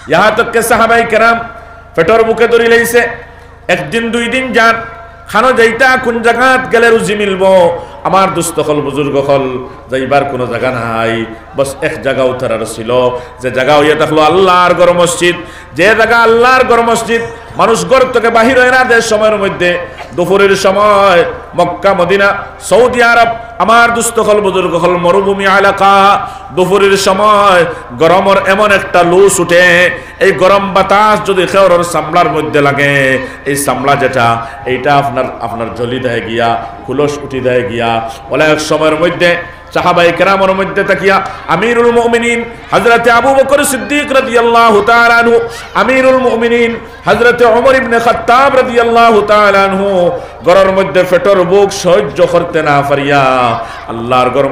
यहाँ तक के साहबाई केराम पेटर बुके धरि लैसे एक दिन दुई दिन जान खानो जाइता কোন জায়গাত গেলে রুজি মিলবো আমার দুস্থ হল বুজুর্গ হল যাইবার কোনো জায়গা নাই বস এক জায়গা উঠার ছিল যে জায়গা হইয়া থাকলো আল্লাহর ঘর মসজিদ যে জায়গা আল্লাহর ঘর মসজিদ মানুষ ঘর থেকে বাহির হয় না দেশ সময়ের মধ্যে দুপুরের সময় মক্কা মদিনা সৌদি আরব আমার দুস্থ হল বুজুর্গ হল মরুভূমি এলাকা দুপুরের সময় গরমের এমন একটা লুস উঠে এই গরম বাতাস যদি খেওরের চামড়ার মধ্যে লাগে এই চামড়া যেটা এইটা আপনার জ্বলি দেয় গিয়া হুলস উঠি দেয় গিয়া বলে এক সময়ের মধ্যে সাহাবায়ে কেরামের মধ্যে তাকিয়া আমিরুল মুমিনিন হযরতে আবু বকর সিদ্দিক রাদিয়াল্লাহু তাআলা আনহু আমিরুল মুমিনিন হযরতে ওমর ইবনে খাত্তাব রাদিয়াল্লাহু তাআলা আনহু ঘরের মধ্যে ফেটর বুক সহ্য করতে না পারিয়া আল্লাহর ঘর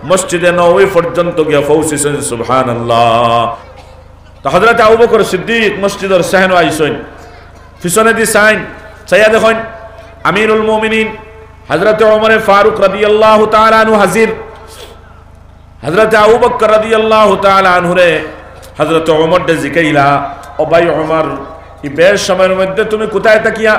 মসজিদে নববী পর্যন্ত গিয়া পৌঁছেছেন সুবহানাল্লাহ। তো হযরতে আবু বকর সিদ্দিক মসজিদের সাহেন আইসেন পিছনে দি সাইন চাইয়া দেখেন আমিরুল মুমিনিন হযরতে ওমর ফারুক রাদিয়াল্লাহু তাআলা আনহু হাজির হযরতে আবু বকর রাদিয়াল্লাহু তাআলা আনহু রে হযরতে ওমর দে জিকাইলা ও ভাই ওমর এই বেশ সময়ের মধ্যে তুমি কোথায় তাকিয়া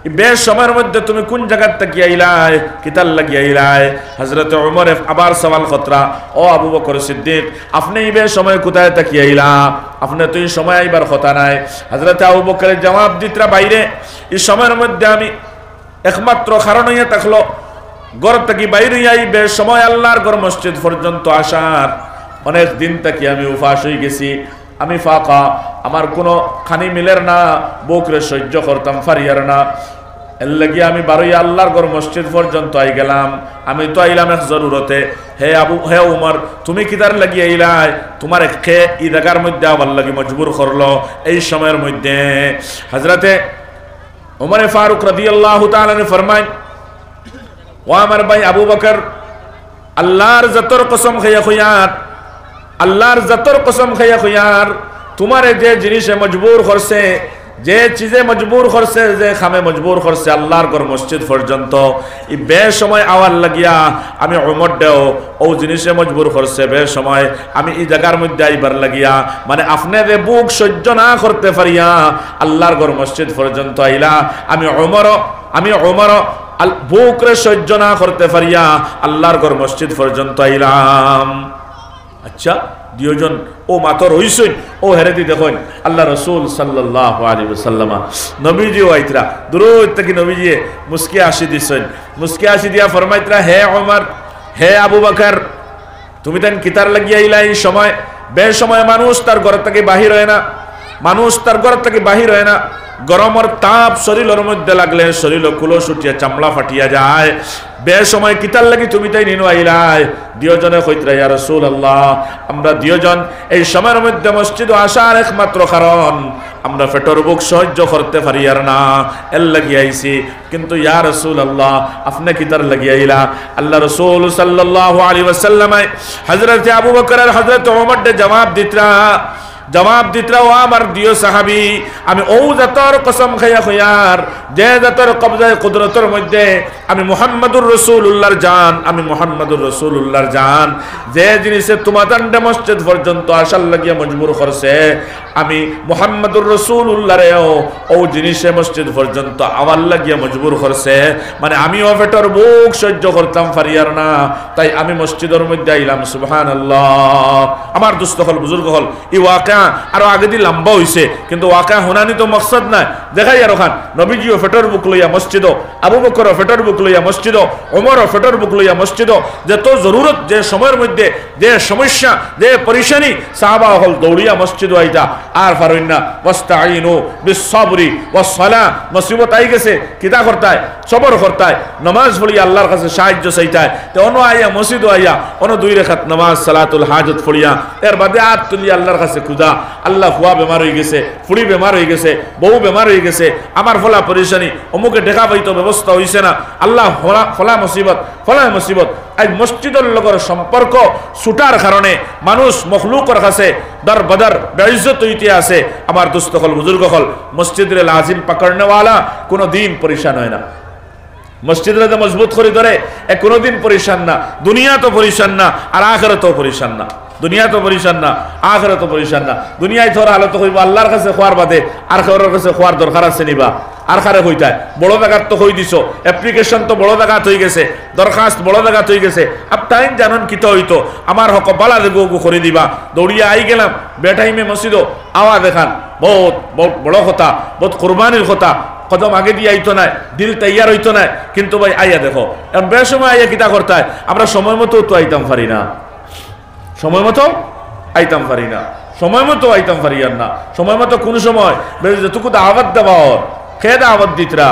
এই বেশ সময়ের মধ্যে তুমি কোন জায়গা তাকিয়া আইলাই কিতাল লাগিয়া আইলাই হযরতে ওমর আবার সওয়াল খতরা ও আবু বকর সিদ্দিক আপনি এই বেশ সময় কোথায় তাকিয়া আইলা আপনি তো এই সময় আইবার কথা নাই হযরতে আবু বকরের জবাব দিতরা বাইরে এই সময়ের মধ্যে আমি একমাত্র কারণ হইয়া থাকলো ঘর থেকে বাইরে আইবে সময় আল্লাহর ঘর মসজিদ পর্যন্ত আসার অনেক দিন থেকে আমি উপাস হয়ে গেছি আমি ফাঁকা আমার কোনো খানি মিলের না বুকরে সহ্য করতাম ফারিয়ার না এর লাগি আমি বারোই আল্লাহর ঘর মসজিদ পর্যন্ত আই গেলাম আমি তো আইলাম এক জরুরতে হে উমর তুমি কিদার লাগি আইলাই তোমার খে ই জায়গার মধ্যে আবার লাগি মজবুর করলো এই সময়ের মধ্যে হযরতে उमर फारूक रदियल्लाहु ताआला ने फरमाय ও আমার ভাই আবু বকর আল্লাহর জাতর কসম খাইয়া খুয়ার আল্লাহর জাতর কসম খাইয়া খুয়ার তোমারে যে জিনিসে মজবুর করছে যে চিজে মজবুর করছে যে খামে মজবুর করছে আল্লাহর ঘর মসজিদ পর্যন্ত এই বেশ সময় আওয়ার লাগিয়া আমি উমর দেও ও জিনিসে মজবুর করছে বেশ সময় আমি এই জায়গার মধ্যে আইবার লাগিয়া মানে আপনাদের বুক সহ্য না করতে পারিয়া আল্লাহর ঘর মসজিদ পর্যন্ত আইলা আমি উমর বুকরে সহ্য না করতে পারিয়া আল্লাহর ঘর মসজিদ পর্যন্ত আইলাম। আচ্ছা দুইজন ও মাতর হইছেন ও হেরেদি দেখেন আল্লাহ রসুল সাল্লাল্লাহু আলাইহি ওয়াসাল্লাম নবীজি আইতরা দুরূদ থেকে নবীজি মুস্কি আসি দিছেন মুস্কি আসি দিয়া ফরমাইতরা হে ওমর হে আবু বকর তুমি দেন কিতার লাগিয়া আইলা এই সময় বেশ সময় মানুষ তার ঘর থেকে বাহির হয় না মানুষ তার ঘর থেকে বাহির হয় না গরমের তাপ শরীরের মধ্যে লাগলে শরীর কুলো ছুটিয়া চামড়া ফাটিয়া যায় বেশ সময় কিতার লাগি তুমি তাই নিনো আইলাই দুইজনে কইতরা ইয়া রাসূলুল্লাহ আমরা দুইজন এই সময়ের মধ্যে মসজিদে আসার একমাত্র কারণ আমরা পেটর বুক সহ্য করতে পারি আর না এর লাগি আইছি কিন্তু ইয়া রাসূলুল্লাহ আপনি কিতার লাগি আইলা আল্লাহ রাসূল সাল্লাল্লাহু আলাইহি ওয়াসাল্লাম হযরত আবু বকর আর হযরত ওমর দে জবাব দিতরা ও আমার দিও সাহাবী আমি ও জাতর কসম খাইয়া খুয়ার যে জাতর কবজায় কুদরতের মধ্যে আমি মুহাম্মদুর রাসূলুল্লাহর জান যে জিনিসে তোমাদের মসজিদ পর্যন্ত আসার লাগিয়া মজবুর করছে আমি মুহাম্মদুর রাসূলুল্লাহ রেও ও জিনিসে মসজিদ পর্যন্ত আওয়ার লাগিয়া মজবুর করছে মানে আমিও পেটর বুক সহ্য করতাম পারিয়ার না তাই আমি মসজিদের মধ্যে আইলাম সুবহানাল্লাহ। আমার দুস্থ হল বুজুর্গ হল এই ওয়াকা আরো আগে দিয়ে লম্বা হইছে কিন্তু ওয়াকা হোনানি তো মকসদ নাই দেখাই আর ওখান নবীজিও ফেটর বুক লইয়া মসজিদ আবু বকর ফেটর বুক লইয়া মসজিদ ওমর ফেটর বুক লইয়া মসজিদ যত জরুরত যে সময়ের মধ্যে যে সমস্যা যে পরেশানি সাহাবা হল দৌড়িয়া মসজিদ আইতা আর ফারুন্না ওয়াস্তাইনু বিসসাবরি ওয়াসসালাহ মুসিবত আই গেছে কিতা করতায় সবর করতায় নামাজ পড়িয়া আল্লাহর কাছে সাহায্য চাইতায় তো অন্য আইয়া মসজিদ আইয়া অন্য দুই রাকাত নামাজ সালাতুল হাজত পড়িয়া এর বাদে আর তুলিয়া আল্লাহর কাছে খুদা আল্লাহ ফুয়া বেমার হয়ে গেছে ফুড়ি বেমার হয়ে গেছে বউ বেমার হয়ে গেছে আমার ফলা পরেশানি অমুকে দেখা পাইতো ব্যবস্থা হইছে না আল্লাহ ফলা মুসিবত আজ মসজিদের লগর সম্পর্ক ছুটার কারণে মানুষ মখলুকর কাছে দর বদর বেইজ্জত হইতে আছে আমার দোস্ত হল বুজুর্গ হল মসজিদের লাজিম পাকড়নেওয়ালা কোনো দিন পরেশান হয় না মসজিদে মজবুত করে ধরে কোনোদিন পরেশান না দুনিয়া তো পরেশান না আর আখিরাতেও পরেশান না। দুনিয়া তো পরিশান না, আখিরাত তো পরিশান না। দুনিয়ায় তোর হালত হইব আল্লাহর কাছে খোয়ার বাদে আর কারোর কাছে খোয়ার দরকার আছে নিবা? আর কারে হইতায় বড় জায়গাত তো হই দিছো, অ্যাপ্লিকেশন তো বড় জায়গাত হয়ে গেছে, দরখাস্ত বড় জায়গাত হয়ে গেছে। আপ টাইম জানান কি তো হইতো আমার হক বালা দেবো করে দিবা, দৌড়িয়া আই গেলাম বেটাইমে মসজিদ আওয়াজ দেখান, বহুত বহুত বড় কথা, বহুত কোরবানির কথা, কদম আগে দিয়ে আইতো না, দিল তৈয়ার হইতো না। কিন্তু ভাই আইয়া দেখো বেসময় আইয়া কিতা করতে হয়, আমরা সময় মতো তো আইতাম পারি না, সময় মতো আইতাম পারি না, সময় মতো আইতাম পারি আর না। সময় মতো কোন সময় যেটুকু দাওয়াত দেওয়া খেয়ে দাওয়াত দিতরা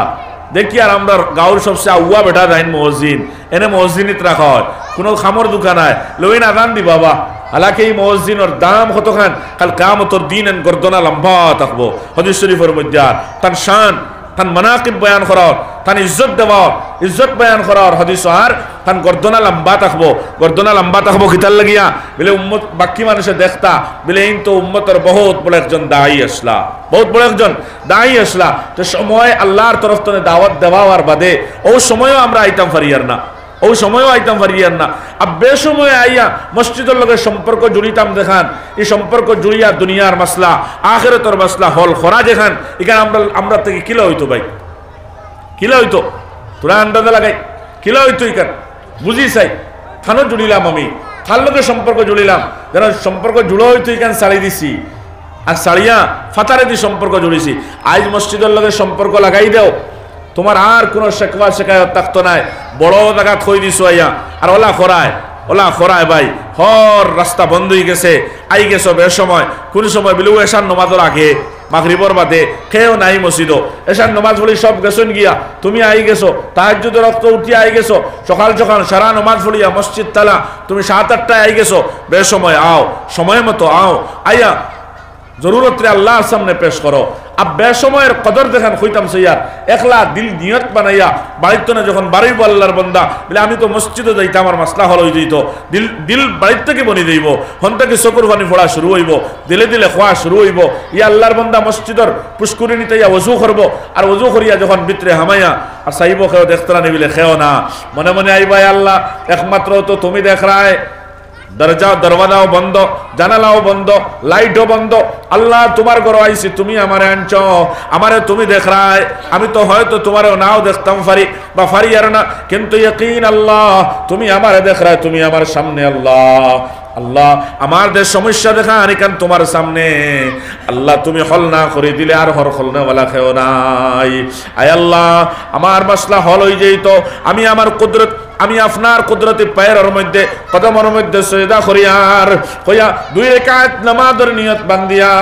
দেখি। আর আমরা গাঁর সবচেয়ে আউয়া বেটা যাইন মসজিদ, এনে মসজিদ রাখা হয়, কোনো খামর দোকান হয় লইন আদান দি বাবা। হালাকি এই মসজিদের দাম কতখান, কাল কিয়ামতের দিন এন গর্দনা লম্বা থাকবো। হাদিস শরীফের মধ্যে তার শান তান মানাকিব বয়ান করার, তান ইজ্জত দেওয়ার, ইজ্জত বয়ান করার হাদিস আর তান গর্দনা লম্বা থাকবো। গর্দনা লম্বা থাকবো কিতার লাগিয়া বলে উম্মত বাকি মানুষে দেখতা বলে এই তো উম্মতের বহুত বড় একজন দায়ী আসলা, বহুত বড় একজন দায়ী আসলা। তো সময় আল্লাহর তরফ থেকে দাওয়াত দেওয়ার বাদে ও সময়ও আমরা আইতাম পারিয়ার না, ও সময়ও আইতাম পারিয়ার না। আর বেসময় আইয়া মসজিদের লগে সম্পর্ক জুড়িতাম দেখান, এই সম্পর্ক জুড়িয়া দুনিয়ার মাসলা আখিরাতের মাসলা হল খরা দেখান। এখানে আমরা থেকে কিলা হইতো ভাই, কিলা হইতো তোরা আন্দাজে লাগাই কিলা হইতো এখান বুঝি চাই খানো জুড়িলাম আমি, খার লগে সম্পর্ক জুড়িলাম, যেন সম্পর্ক জুড়ো হইতো এখান সারি দিছি আর সারিয়া ফাতারে দি সম্পর্ক জুড়িছি। আজ মসজিদের লগে সম্পর্ক লাগাই দেও, তোমার আর কোনো শেখবা শেখায়ত থাকতো নাই, বড় জায়গা থই দিছো আইয়া। আর ওলা খরায় ভাই হর রাস্তা বন্ধ হয়ে গেছে, আই গেছো বেসময়, কোন সময় বিলু এসার নমাজের আগে মাগরিবর বাদে খেয়েও নাই মসজিদ, এসার নমাজ পড়ি সব গেছেন গিয়া, তুমি আই গেছো তাহাজ্জুদের রক্ত উঠিয়া আই গেছো, সকাল সকাল সারা নমাজ পড়িয়া মসজিদ তালা তুমি 7-8টায় আই গেছো, বেসময় আও, সময় মতো আও, আইয়া জরুরত রে আল্লাহর সামনে পেশ করো। আর বেসময়ের কদর দেখান হইতাম সইয়ার একলা দিল নিয়ত বানাইয়া বাড়িতে না যখন বাড়িব আল্লাহর বন্দা বলে আমি তো মসজিদে যাইতে আমার মাসলা হল হয়ে যেত, দিল বাড়ির থেকে বনি যাইব, হন থেকে চকুর পানি ফোড়া শুরু হইব, দিলে দিলে খোয়া শুরু হইব। ইয়া আল্লাহর বন্দা মসজিদর পুষ্করিণীতে ইয়া ওযু করব, আর ওযু করিয়া যখন ভিতরে হামাইয়া আর চাইব খেও দেখতরা নিবিলে খেও না, মনে মনে আইবাই আল্লাহ একমাত্র তো তুমি দেখ রায়, দরওয়াজাও বন্ধ, জানালাও বন্ধ, লাইটও বন্ধ, আল্লাহ তোমার ঘর আইছি, তুমি আমারে আনছ, আমারে তুমি দেখ রায়, আমি তো হয়তো তোমারও নাও দেখতাম পারি বা পারি আর না, কিন্তু ইয়াকিন আল্লাহ তুমি আমারে দেখ রায়, তুমি আমার সামনে। আল্লাহ আল্লাহ আমার যে সমস্যা দেখা আনিকান তোমার সামনে, আল্লাহ তুমি হল না করে দিলে আর হর হল না খেও নাই। আয় আল্লাহ আমার মাসলা হল হয়ে যেত, আমি আমার কুদরত আমি আপনার কুদরতি পায়ের মধ্যে কদমের মধ্যে সজদা করিয়ার হইয়া 2 রাকাত নামাজের নিয়ত বান্ধিয়া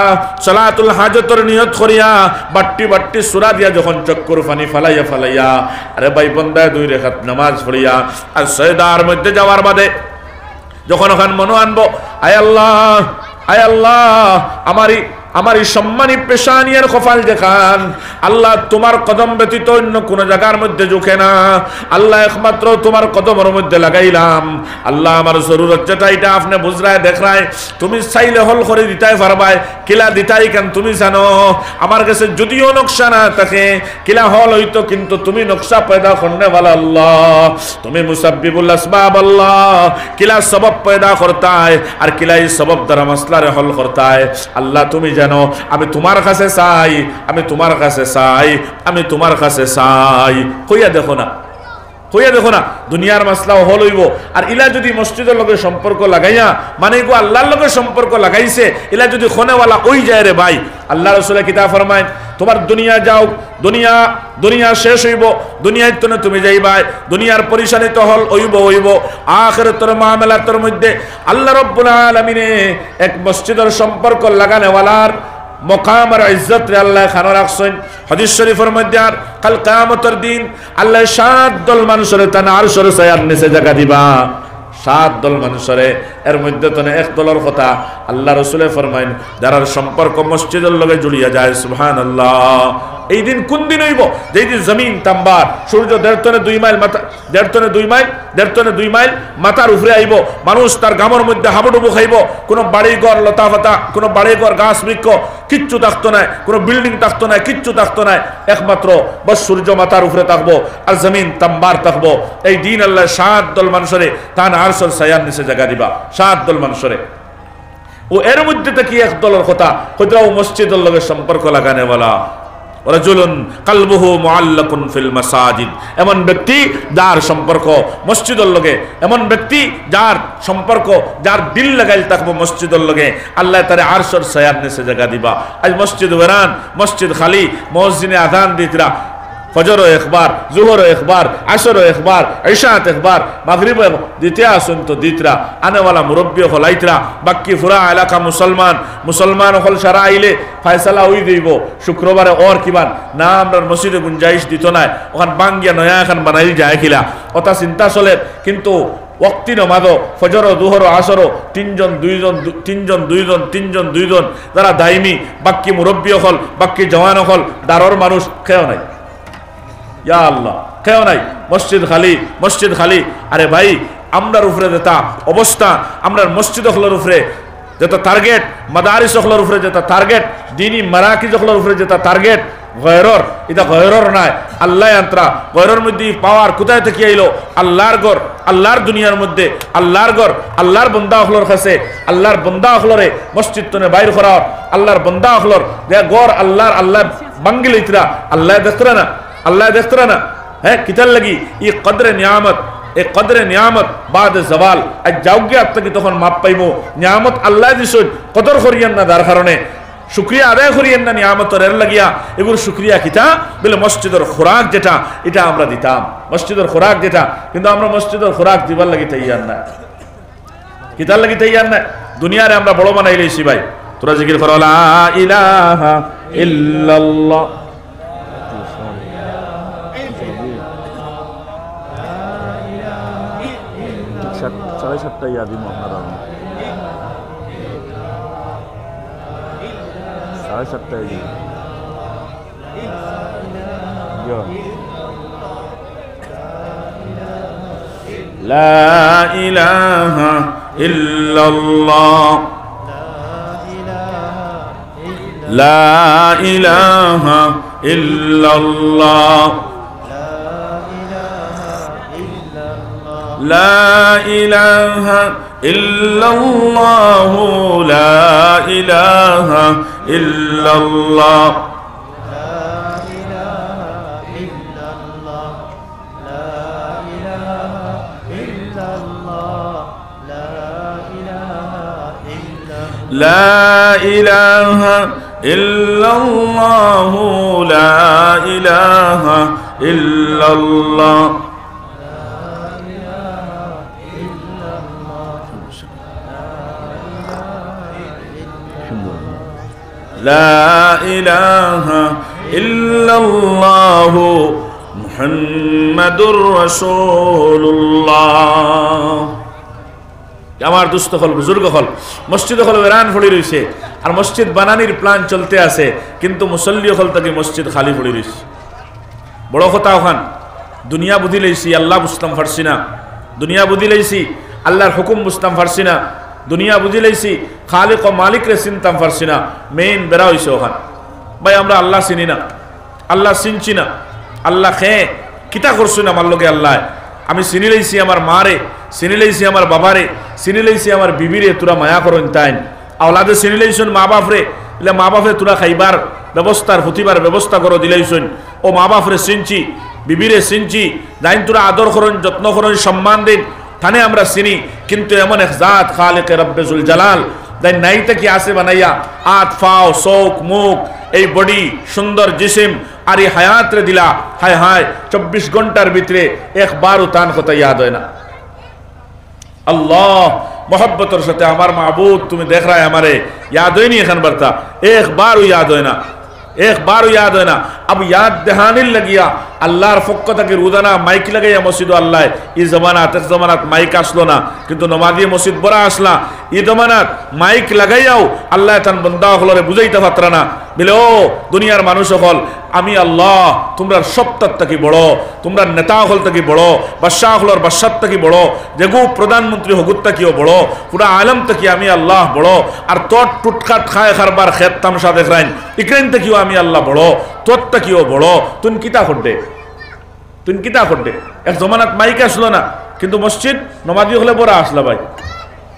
সালাতুল হাজতের নিয়ত করিয়া বাট্টি বাট্টি সূরা দিয়া যখন চক্কর পানি ফালাইয়া আরে ভাই বান্দা 2 রাকাত নামাজ পড়িয়া আর সজদার মধ্যে যাওয়ার বাদে যখন ওখান মনো আনবো আয় আল্লাহ আমার এই সম্মানী পেশানিয়ার কপাল দেখান, আল্লাহ তোমার কদম ব্যতীত অন্য কোন জায়গার মধ্যে ঝুঁকে না, আল্লাহ একমাত্র তোমার কদমের মধ্যে লাগাইলাম। আল্লাহ আমার জরুরত যেটা এটা আপনি বুঝরায় দেখরায়, তুমি চাইলে হল করে দিতাই পারবাই, কিলা দিতাই কেন তুমি জানো, আমার কাছে যদিও নকশা না থাকে কিলা হল হইতো, কিন্তু তুমি নকশা পয়দা করনে वाला আল্লাহ, তুমি মুসাব্বিবুল আসবাব আল্লাহ, কিলা সবব পয়দা করতায় আর কিলাই সবব দ্বারা মাসলারে হল করতায়। আল্লাহ তুমি জানো আমি তোমার কাছে চাই, আমি তোমার কাছে চাই, আমি তোমার কাছে চাই। কইয়া দেখো না দুনিয়ার মাসলা হল হইব। আর ইলা যদি মসজিদের লগে সম্পর্ক লাগাইয়া মানে গো আল্লাহর লগে সম্পর্ক লাগাইছে, ইলা যদি খনেওয়ালা ওই যায় রে ভাই, আল্লাহ রাসূলের কিতাব ফরমায় তোমার দুনিয়া যাও, দুনিয়া শেষ হইব, দুনিয়ায় তো তুমি যাইবাই, দুনিয়ার পরিশানি তো হইব, আখিরাতের মামলাতের মধ্যে আল্লাহ রাব্বুল আলামিনে এক মসজিদের সম্পর্ক লাগানেওয়ালার মকাম আর ইজ্জত রে আল্লাহ খানো রাখছেন। হাদিস শরীফের মধ্যে আর কাল কিয়ামতের দিন আল্লাহ 7 দল মানুষের তার আরশের ছায়ার নিচে জায়গা দিবা, 7 দল মানুষরে, এর মধ্যে তো এক দলের কথা আল্লাহ রাসূলে ফরমাইন যারা সম্পর্ক মসজিদের লগে জড়িয়ে যায়। সুবহানাল্লাহ। এই দিন কোন দিন হইব? যেই দিন জমিন তাম্বার, সূর্য 1.5 2 মাইল মাথার উপরে আইব, মানুষ তার গামের মধ্যে হাবুডুবু খাইব, কোনো বাড়িঘর লতা পাতা, কোনো বাড়িঘর গাছ বৃক্ষ কিচ্ছু থাকতো না, কোনো বিল্ডিং থাকতো না, কিচ্ছু থাকতো না, একমাত্র বস সূর্য মাথার উপরে থাকবো আর জমিন তাম্বার থাকবো। এই দিন আল্লাহ 7 দল মানুষরে তান আরশের ছায়ার নিচে জায়গা দিবা, 7 দল মানুষরে। ও এর মধ্যে থেকে এক দলের কথা হয়তো ও মসজিদের লগে সম্পর্ক লাগানে বলা রাজুলুন কালবুহু মুআল্লাকুন ফিল মাসাজিদ, এমন ব্যক্তি যার সম্পর্ক মসজিদের লগে, এমন ব্যক্তি যার সম্পর্ক, যার দিল লাগাইল থাকবো মসজিদের লগে, আল্লাহ তারে আরশের ছায়ার নিচে জায়গা দিবা। আজ মসজিদ ওয়ারান, মসজিদ খালি, মসজিদে আযান দিতরা ফজরও একবার, জোহরও একবার, আসরও একবার, ইশাত একবার, মাগরিবও দিতে আসুন তো দিতরা আনেওয়ালা মুরব্বী হল আইতরা, বাকি পুরা এলাকা মুসলমান হল সারা আইলে ফায়সালা ওই দিব শুক্রবারে ওর কিবান না আমরা মসজিদে গুঞ্জাইশ দিত নাই, ওখান বাঙ্গিয়া নয়া এখন বানাইল যায় খিলা ওটা চিন্তা চলে। কিন্তু ওয়াক্তি নমাজও ফজর দুহর আসরও তিনজন দুইজন যারা দায়মি, বাকি মুরব্বী হল, বাকি জওয়ান হল, দারর মানুষ খেয়েও নাই। ইয়া আল্লাহ, কেউ নাই, মসজিদ খালি। আরে ভাই, আমরার উপরে যেটা অবস্থা, আমরার মসজিদ হলের উপরে যেটা টার্গেট, মাদারিস হলের উপরে যেটা টার্গেট, দিনী মারাকিজ হলের উপরে যেটা টার্গেট, গয়রর, এটা গয়রর নাই, আল্লাহ আন্তরা। গয়রর মধ্যে পাওয়ার কোথায় থেকে আইলো? আল্লাহর ঘর, আল্লাহর দুনিয়ার মধ্যে, আল্লাহর ঘর, আল্লাহর বন্দা হলর কাছে, আল্লাহর বন্দা হলরে মসজিদ তনে বাইর করা, আল্লাহর বন্দা হলর যে গড় আল্লাহর, আল্লাহ বাঙ্গিল ইতরা আল্লাহ দেখতরা না, আল্লাহ দেখতরা না। হ্যাঁ, কিতার লাগি ই কদরে নিয়ামত বাদ জওয়াল আজ যাওগে আপনাকে তখন মাপ পাইব। নিয়ামত আল্লাহ দিছুন, কদর করিয়েন না, যার কারণে শুক্রিয়া আদায় করিয়েন না নিয়ামতর এর লাগিয়া। এগুলো শুক্রিয়া কিতা বলে মসজিদের খোরাক যেটা, এটা আমরা দিতাম, মসজিদের খোরাক যেটা। কিন্তু আমরা মসজিদের খোরাক দিবার লাগি তৈয়ার না, কিতার লাগি তৈয়ার না। দুনিয়ারে আমরা বড় বানাই লইছি ভাই। তোরা জিকির করো লা ইলাহা ইল্লাল্লাহ, সাড়ে সাতটায় আদিম আপনারা, সাড়ে সাতটায় লা ইলাহা ইল্লাল্লাহ, লা ইলাহা ইল্লাল্লাহ, লা ইলাহা ইল্লাল্লাহ, লা ইলাহা ইল্লাল্লাহ, লা ইলাহা ইল্লাল্লাহ, লা ইলাহা ইল্লাল্লাহ, লা ইলাহা ইল্লাল্লাহ মুহাম্মাদুর রাসূলুল্লাহ। আমার দুস্থ হল, বুজুর্গ হল, মসজিদ হল বেরান পড়ে রয়েছে, আর মসজিদ বানানির প্ল্যান চলতে আছে, কিন্তু মুসল্লি হল তাকে মসজিদ খালি পড়ে রয়েছে। বড় কথা ওখান দুনিয়া বুঝি লইছি, আল্লাহ বুঝতাম পারছি না। দুনিয়া বুঝি লইছি, আল্লাহর হুকুম বুঝতাম পারছি না। দুনিয়া বুঝি লইছি, খালিক ও মালিক রে চিনতাম পারছি না। মেইন বেড়া হয়েছে ওখান। ভাই আমরা আল্লাহ চিনি না, আল্লাহ চিনছি না, আল্লাহ খেয়ে কিতা করছি না আমার লগে আল্লাহ। আমি চিনি লইছি আমার মারে, চিনি লইছি আমার বাবারে, চিনি লইছি আমার বিবিরে, তোরা মায়া করেন তাইন। আওলাদে চিনি লইছুন মা বাপরে, এলে মা বাপরে তোরা খাইবার ব্যবস্থার হতিবার ব্যবস্থা করো দিলাইছুন। ও মা বাপরে চিনছি, বিবিরে চিনছি, যাইন তোরা আদর করেন, যত্ন করেন, সম্মান দিন, থানে আমরা চিনি। কিন্তু এমন এক জাত খালিকে রব্বে জুল জালাল তাই নাইতে কি আসে বানাইয়া আত ফাও চোখ মুখ এই বডি সুন্দর জিসিম আর এই হায়াত রে দিলা, হায় হায় 24 ঘন্টার ভিতরে একবারও তান কথা ইয়াদ হয় না। আল্লাহ মোহব্বতের সাথে আমার মাহবুব তুমি দেখ রা আমারে याद হয়নি এখন বার্তা একবারও याद হয় না, একবারও याद হয় না। अब याद दहानिल लगिया আল্লাহর পক্ষ থেকে রোজানা মাইক লাগাইয়া মসজিদ আল্লাহ এই জমানাত এক জমানাত মাইক আসলো না, কিন্তু নমাজি মসজিদ বড় আসলা। এই জমানাত মাইক লাগাইয়াও আল্লাহ তান বান্দা হলরে বুঝাইতে পারত না বলে ও দুনিয়ার মানুষ হল আমি আল্লাহ তোমরা সত্তার থেকে বড়, তোমরা নেতা হল থেকে বড়, বাদশাহ হলর বাদশাহ থেকে বড়, যেগু প্রধানমন্ত্রী হগুত থেকেও বড়, পুরা আলম থেকে আমি আল্লাহ বড়। আর তোর টুটকাট খায় খারবার খেত তামসা দেখরাইন ইকরাইন থেকেও আমি আল্লাহ বড়, তোর থেকেও বড়। তুন কিতা করবে, তুই কিতা করবে? এক জমানাত মাইক আসলো না, কিন্তু মসজিদ নমাজি হলে বড় আসলা ভাই।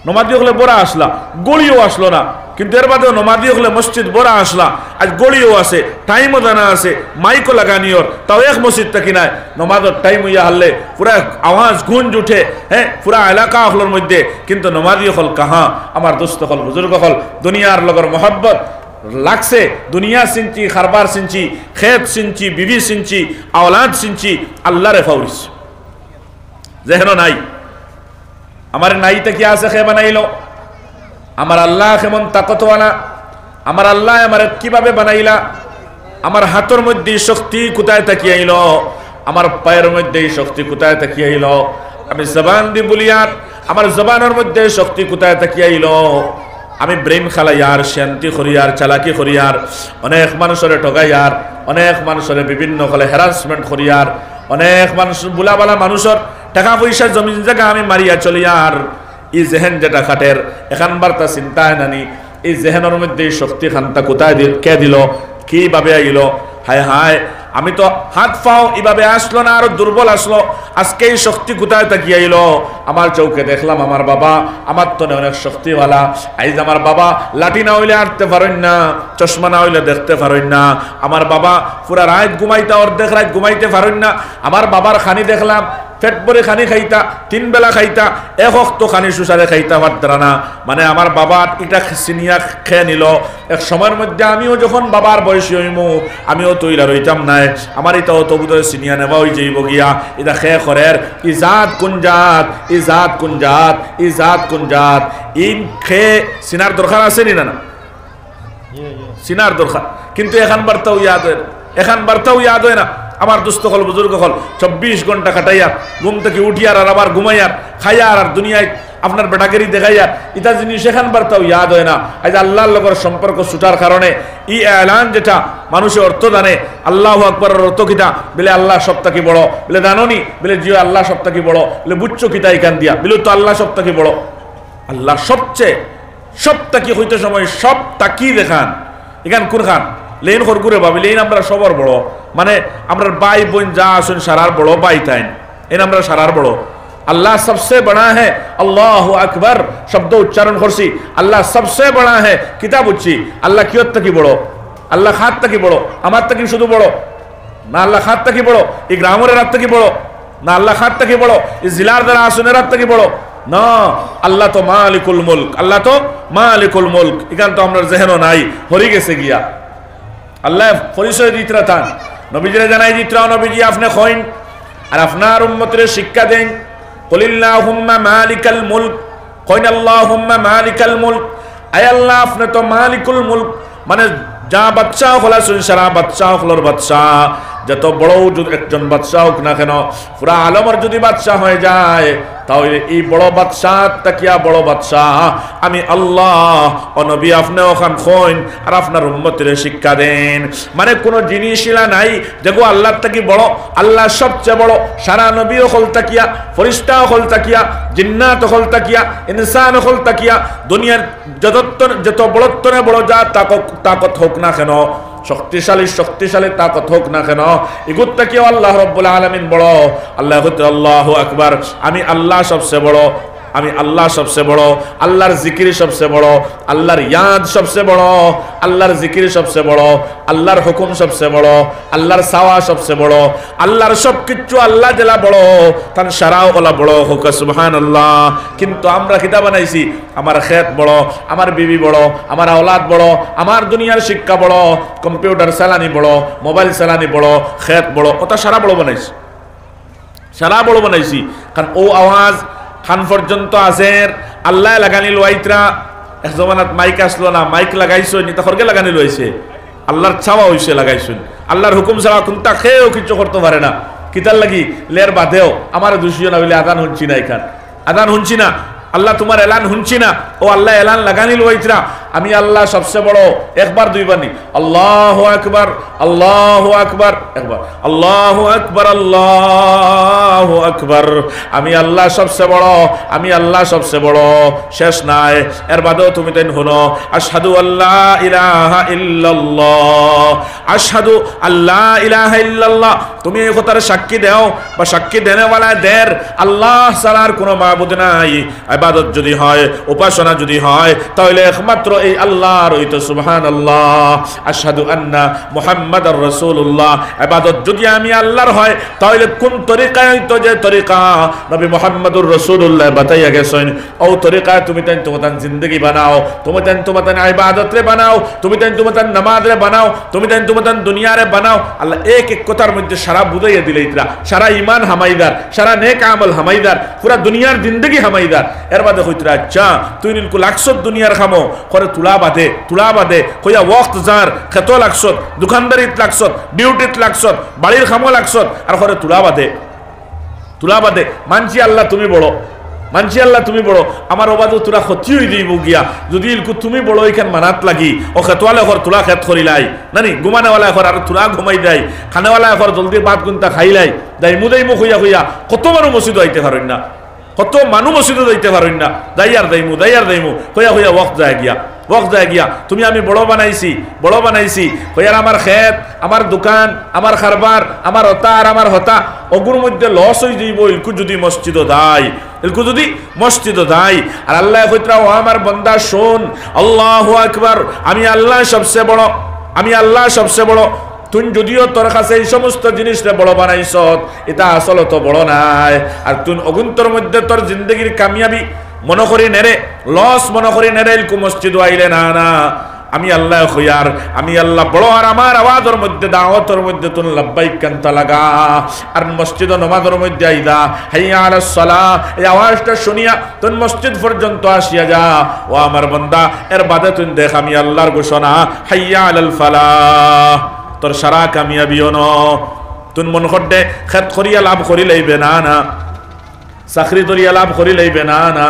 নমাজি হলে বড়া আসলা, গড়িও আসলো না, কিন্তু এর বাদেও নমাজি হলে মসজিদ বড়া আসলা, আজ গড়িও আছে, টাইমও জানা আছে, মাইকও লাগানিওর, তাও এক মসজিদ থাকি নাই, নমাজের টাইম হইয়া হারলে পুরা আওয়াজ গুঞ্জ উঠে, হ্যাঁ, পুরা এলাকা হলের মধ্যে, কিন্তু নমাজি হল কাহা? আমার দোস্ত হল, বুজুর্গ হল, দুনিয়ার লগর মহব্বত লাগছে, দুনিয়া সিনচি, খারবার সিনচি, খেত সিনচি, বিবি সিনচি, আওলাদ সিনচি, আল্লাহরে ফাউরিস যেহেন নাই। আমার নাইতে কি আছে খে বানাইল? আমার আল্লাহ কেমন তাকতওয়ালা, আমার আল্লাহ আমার কিভাবে বানাইলা, আমার হাতের মধ্যে শক্তি কোথায় থাকি আইল, আমার পায়ের মধ্যে শক্তি কোথায় থাকি আইল, আমি জবান দি বলিয়ার আমার জবানের মধ্যে শক্তি কোথায় থাকি আইল, আমি ব্রেন খালাইয়ার, শান্তি করিয়ার, চালাকি করিয়ার, অনেক মানুষের ঠগাইয়ার, অনেক মানুষের বিভিন্ন ফলে হ্যারাসমেন্ট করিয়ার, অনেক মানুষ বুলাবালা মানুষের টাকা পয়সা জমিন জায়গা আমি মারিয়া চলিয়ার, এই জেহেন যেটা খাটের এখান বার্তা চিন্তায় নানি, এই জেহেনের মধ্যে শক্তি খানটা কোথায় কে দিল, কিভাবে আইল? হায় হায়, আমি তো হাত পাও এভাবে আসলো না, আরো দুর্বল আসলো, আজকে এই শক্তি কোথায় থাকি আইল? আমার চৌকে দেখলাম আমার বাবা আমার তো অনেক শক্তিওয়ালা, আইজ আমার বাবা লাঠি না হইলে আঁটতে পারেন না, চশমা না হইলে দেখতে পারেন না, আমার বাবা পুরা রাত ঘুমাইতে, অর্ধেক রাত ঘুমাইতে পারেন না, আমার বাবার খানি দেখলাম পেট ভরে খানি খাইতা, 3 বেলা খাইতা, এক অক্ত খানি সুসারে খাইতা পারতারা না, মানে আমার বাবা এটা সিনিয়া খেয়ে নিল। এক সময়ের মধ্যে আমিও যখন বাবার বয়সী হইমু, আমিও তৈরা রইতাম নাই, আমার এটাও তবু তো সিনিয়া নেওয়া হয়ে যাইব গিয়া, এটা খেয়ে খরের ইজাত কোন জাত, ইজাত কোন জাত, ইজাত কোন জাত, ইন খেয়ে সিনার দরকার আছে নি না? সিনার দরকার, কিন্তু এখন বার্তাও ইয়াদ হয়, এখন বার্তাও ইয়াদ হয় না। আমার দুস্থ হল, বুজুর্গ হল, 24 ঘন্টা কাটাইয়ার, ঘুম থেকে উঠিয়ার আর আবার ঘুমাইয়ার, খাইয়ার আর দুনিয়ায় আপনার বেটাগেরি দেখাইয়ার, ইটা জিনিস এখান বার্তাও ইয়াদ হয় না। আজ আল্লাহর লগর সম্পর্ক ছুটার কারণে ই এলান যেটা মানুষের অর্থ জানে, আল্লাহু আকবরের অর্থ কিতা বলে আল্লাহ সপ্তাহ কি বড়, বলে জাননি বলে জিও আল্লাহ সপ্তাহ কি বড়, বলে বুঝছো কিতা এখান দিয়া, বলে তো আল্লাহ সপ্তাহ কি বড়, আল্লাহ সবচেয়ে সপ্তাহ কি হইতে সময় সব তাকি দেখান, এখান কোন খান লেন খরগুরে ভাবি লেন আমরা সবার বড়, মানে আমরা ভাই বোন যা আসুন সারার বড় ভাই তাইন, এন আমরা সারার বড়। আল্লাহ সবসে বড়া है, আল্লাহু আকবার শব্দ উচ্চারণ করছি, আল্লাহ সবসে বড়া है, কিতাব উচ্ছি, আল্লাহ কিয়ত থাকি বড়, আল্লাহ খাত থাকি বড়, আমার থাকি শুধু বড় না, আল্লাহ খাত থাকি বড়, এই গ্রামের রাত থাকি বড় না, আল্লাহ খাত থাকি বড়, এই জেলার দ্বারা আসনের রাত থাকি বড় না, আল্লাহ তো মালিকুল মুলক, আল্লাহ তো মালিকুল মুলক। এখান তো আমরা জেহেনও নাই, হরি গেছে গিয়া। আল্লাহ পরিচয় দিতরা থান, নবীজিরা জানাই দিতরা, নবীজি আপনি কইন আর আপনার উম্মতের শিক্ষা দেন, কুলিল্লাহুম্মা মালিকাল মুলক, কইন আল্লাহুম্মা মালিকাল মুলক, আয় আল্লাহ আপনি তো মালিকুল মুলক, মানে যা বাদশাহ হলা শুন সারা বাদশাহ হলর বাদশাহ, যত বড় একজন বাদশাহ হোক না কেন, পুরা আলমের যদি বাদশাহ হয়ে যায়, তাহলে এই বড় বাদশাহ তাকিয়া বড় বাদশাহ আমি আল্লাহ ও নবী আপনি ওখান খোন আর আপনার উম্মতের শিক্ষা দেন। মানে কোনো জিনিসইলা নাই দেখো আল্লাহ তাকি বড়, আল্লাহ সবচেয়ে বড়, সারা নবী হল তাকিয়া, ফরিস্তা হল তাকিয়া, জিন্নাত হল তাকিয়া, ইনসান হল তাকিয়া, দুনিয়ার যত বড়ত্বরে বড় যা তাকত হোক না কেন, শক্তিশালী শক্তিশালী তাকত হোক না কেন, এগুত্তা কেউ আল্লাহ রব্বুল আলামিন বড়। আল্লাহ আল্লাহু আকবার, আমি আল্লাহ সবচেয়ে বড়, আমি আল্লাহ সবচেয়ে বড়, আল্লাহর জিকির সবচেয়ে বড়, আল্লাহর ইয়াদ সবচেয়ে বড়, আল্লাহর জিকির সবচেয়ে বড়, আল্লাহর হুকুম সবচেয়ে বড়, আল্লাহর সাওয়া সবচেয়ে বড়, আল্লাহর সবকিছু আল্লাহ জেলা বড়, তার সারাও ওলা বড় হোক সুবহানাল্লাহ। কিন্তু আমরা কিতাব বানাইছি, আমার খেত বড়, আমার বিবি বড়, আমার আওলাদ বড়, আমার দুনিয়ার শিক্ষা বড়, কম্পিউটার চালানি বড়, মোবাইল চালানি বড়, খেত বড়, ওটা সারা বড় বানাইছি, সারা বড় বানাইছি। কারণ ও আওয়াজ খান পর্যন্ত আছের আল্লাহ লাগানি লোয়াইত্রা, এক জমানাত মাইক আসলো না, মাইক লাগাইছো নিতা খরকে লাগানি লইছে, আল্লাহর ছাওয়া হইছে লাগাইছুন, আল্লাহর হুকুম ছাড়া কোনটা খেয়েও কিছু করতে পারে না। কিতার লাগি লের বাদেও আমার দুশিও না হইলে আদান শুনছি না, এখান আদান শুনছি না, আল্লাহ তোমার এলান শুনছি না, ও আল্লাহ এলান লাগানি লোয়াইত্রা, আমি আল্লাহ সবচেয়ে বড়। একবার দুইবার নি, আল্লাহু আকবার, আল্লাহু আকবার, একবার আল্লাহু আকবার, আল্লাহু আকবার। আমি আল্লাহ সবচেয়ে বড়, আমি আল্লাহ সবচেয়ে বড়। শেষ নাই, এর বাদেও তুমি তাই হনো আশহাদু আল্লা ইলাহা ইল্লাল্লাহ, আশহাদু আল্লা ইলাহা ইল্লাল্লাহ। তুমি এই কথার সাক্ষী দাও বা সাক্ষী দেনেওয়ালা দের আল্লাহ ছাড়ার কোনো মাবুদ নাই। ইবাদত যদি হয়, উপাসনা যদি হয়, তাহলে একমাত্র এই আল্লাহর হইতো। সুবহানাল্লাহ, আশহাদু আন্না মুহাম্মাদার রাসূলুল্লাহ। ইবাদত যদি আমি আল্লাহর হয়, তাহলে কোন তরিকায় হইতো? যে তরিকা নবী মুহাম্মদুর রাসূলুল্লাহ বাতাইয়া গেছেন, ও তরিকায় তুমি তাই তোমার জিন্দগি বানাও, তুমি তাই তোমার ইবাদত রে বানাও, তুমি তাই তোমার নামাজ রে বানাও, তুমি তাই তোমার দুনিয়া রে বানাও। আল্লাহ এক এক কথার মধ্যে সারা বুঝাইয়া দিলে ইতরা, সারা ইমান হামাইদার, সারা নেক আমল হামাইদার, পুরা দুনিয়ার জিন্দগি হামাইদার। এর বাদে হইতরা আচ্ছা তুই নিনকু লাকসত দুনিয়ার খামো করে তুলা বাদে কইয়া ওয়াক্ত যার খেত লাগছত, দোকানদারিত লাগছত, ডিউটিত লাগছত, বাড়ির খামো লাগছত, আর করে তুলা বাদে মানছি আল্লাহ তুমি বড়, মানছি আল্লাহ তুমি বড়। আমার অবাদও তোরা ক্ষতি হয়ে দিব গিয়া যদি ইলকু তুমি বড় এখান মানাত লাগি ও খেতওয়ালা ঘর তোলা খেত করিলাই নানি, ঘুমানেওয়ালা ঘর আর তোরা ঘুমাই দেয়, খানেওয়ালা ঘর জলদি ভাত গুনতা খাইলাই দাইমু হইয়া কত মানুষ মসজিদ আইতে পারেন না, কত মানুষ মসজিদে যাইতে পারেন না, দাইয়ার দাইমু হইয়া ওয়াক্ত যায় গিয়া তুমি আমি বড় বানাইছি হইয়ার আমার খেত, আমার দোকান, আমার খারবার, আমার হতা আর আমার হতা অগুর মধ্যে লস হয়ে যাইব ইলকু যদি মসজিদ দায়। আর আল্লাহ কইতরা ও আমার বান্দা শোন, আল্লাহু আকবার, আমি আল্লাহ সবচেয়ে বড়। তুই যদিও তোর কাছে এই সমস্ত জিনিসটা বড় বানাইছ, এটা আসলে তো বড় নাই। আর তুই অগুন্তর মধ্যে তোর জিন্দগির কামিয়াবি মনে করি নেরে, লস মনে করি নেরে ইলকু মসজিদ আইলে না। আমি আল্লাহ হইয়ার, আমি আল্লাহ বড়। আর আমার আওয়াজের মধ্যে দাওয়াতের মধ্যে তুই লাব্বাইক কান্তা লাগা, আর মসজিদ নামাজের মধ্যে আইদা হাইয়া আলাস সালাহ, এই আওয়াজটা শুনিয়া তুই মসজিদ পর্যন্ত আসিয়া যা। ও আমার বান্দা, এর বাদে তুই দেখ আমি আল্লাহর ঘোষণা হাইয়া আলাল ফালাহ, তোর সারা কামিয়াবিও ন। তুই মন করতে খেত করিয়া লাভ করি লাইবে না, চাকরি ধরিয়া লাভ করি লাইবে না,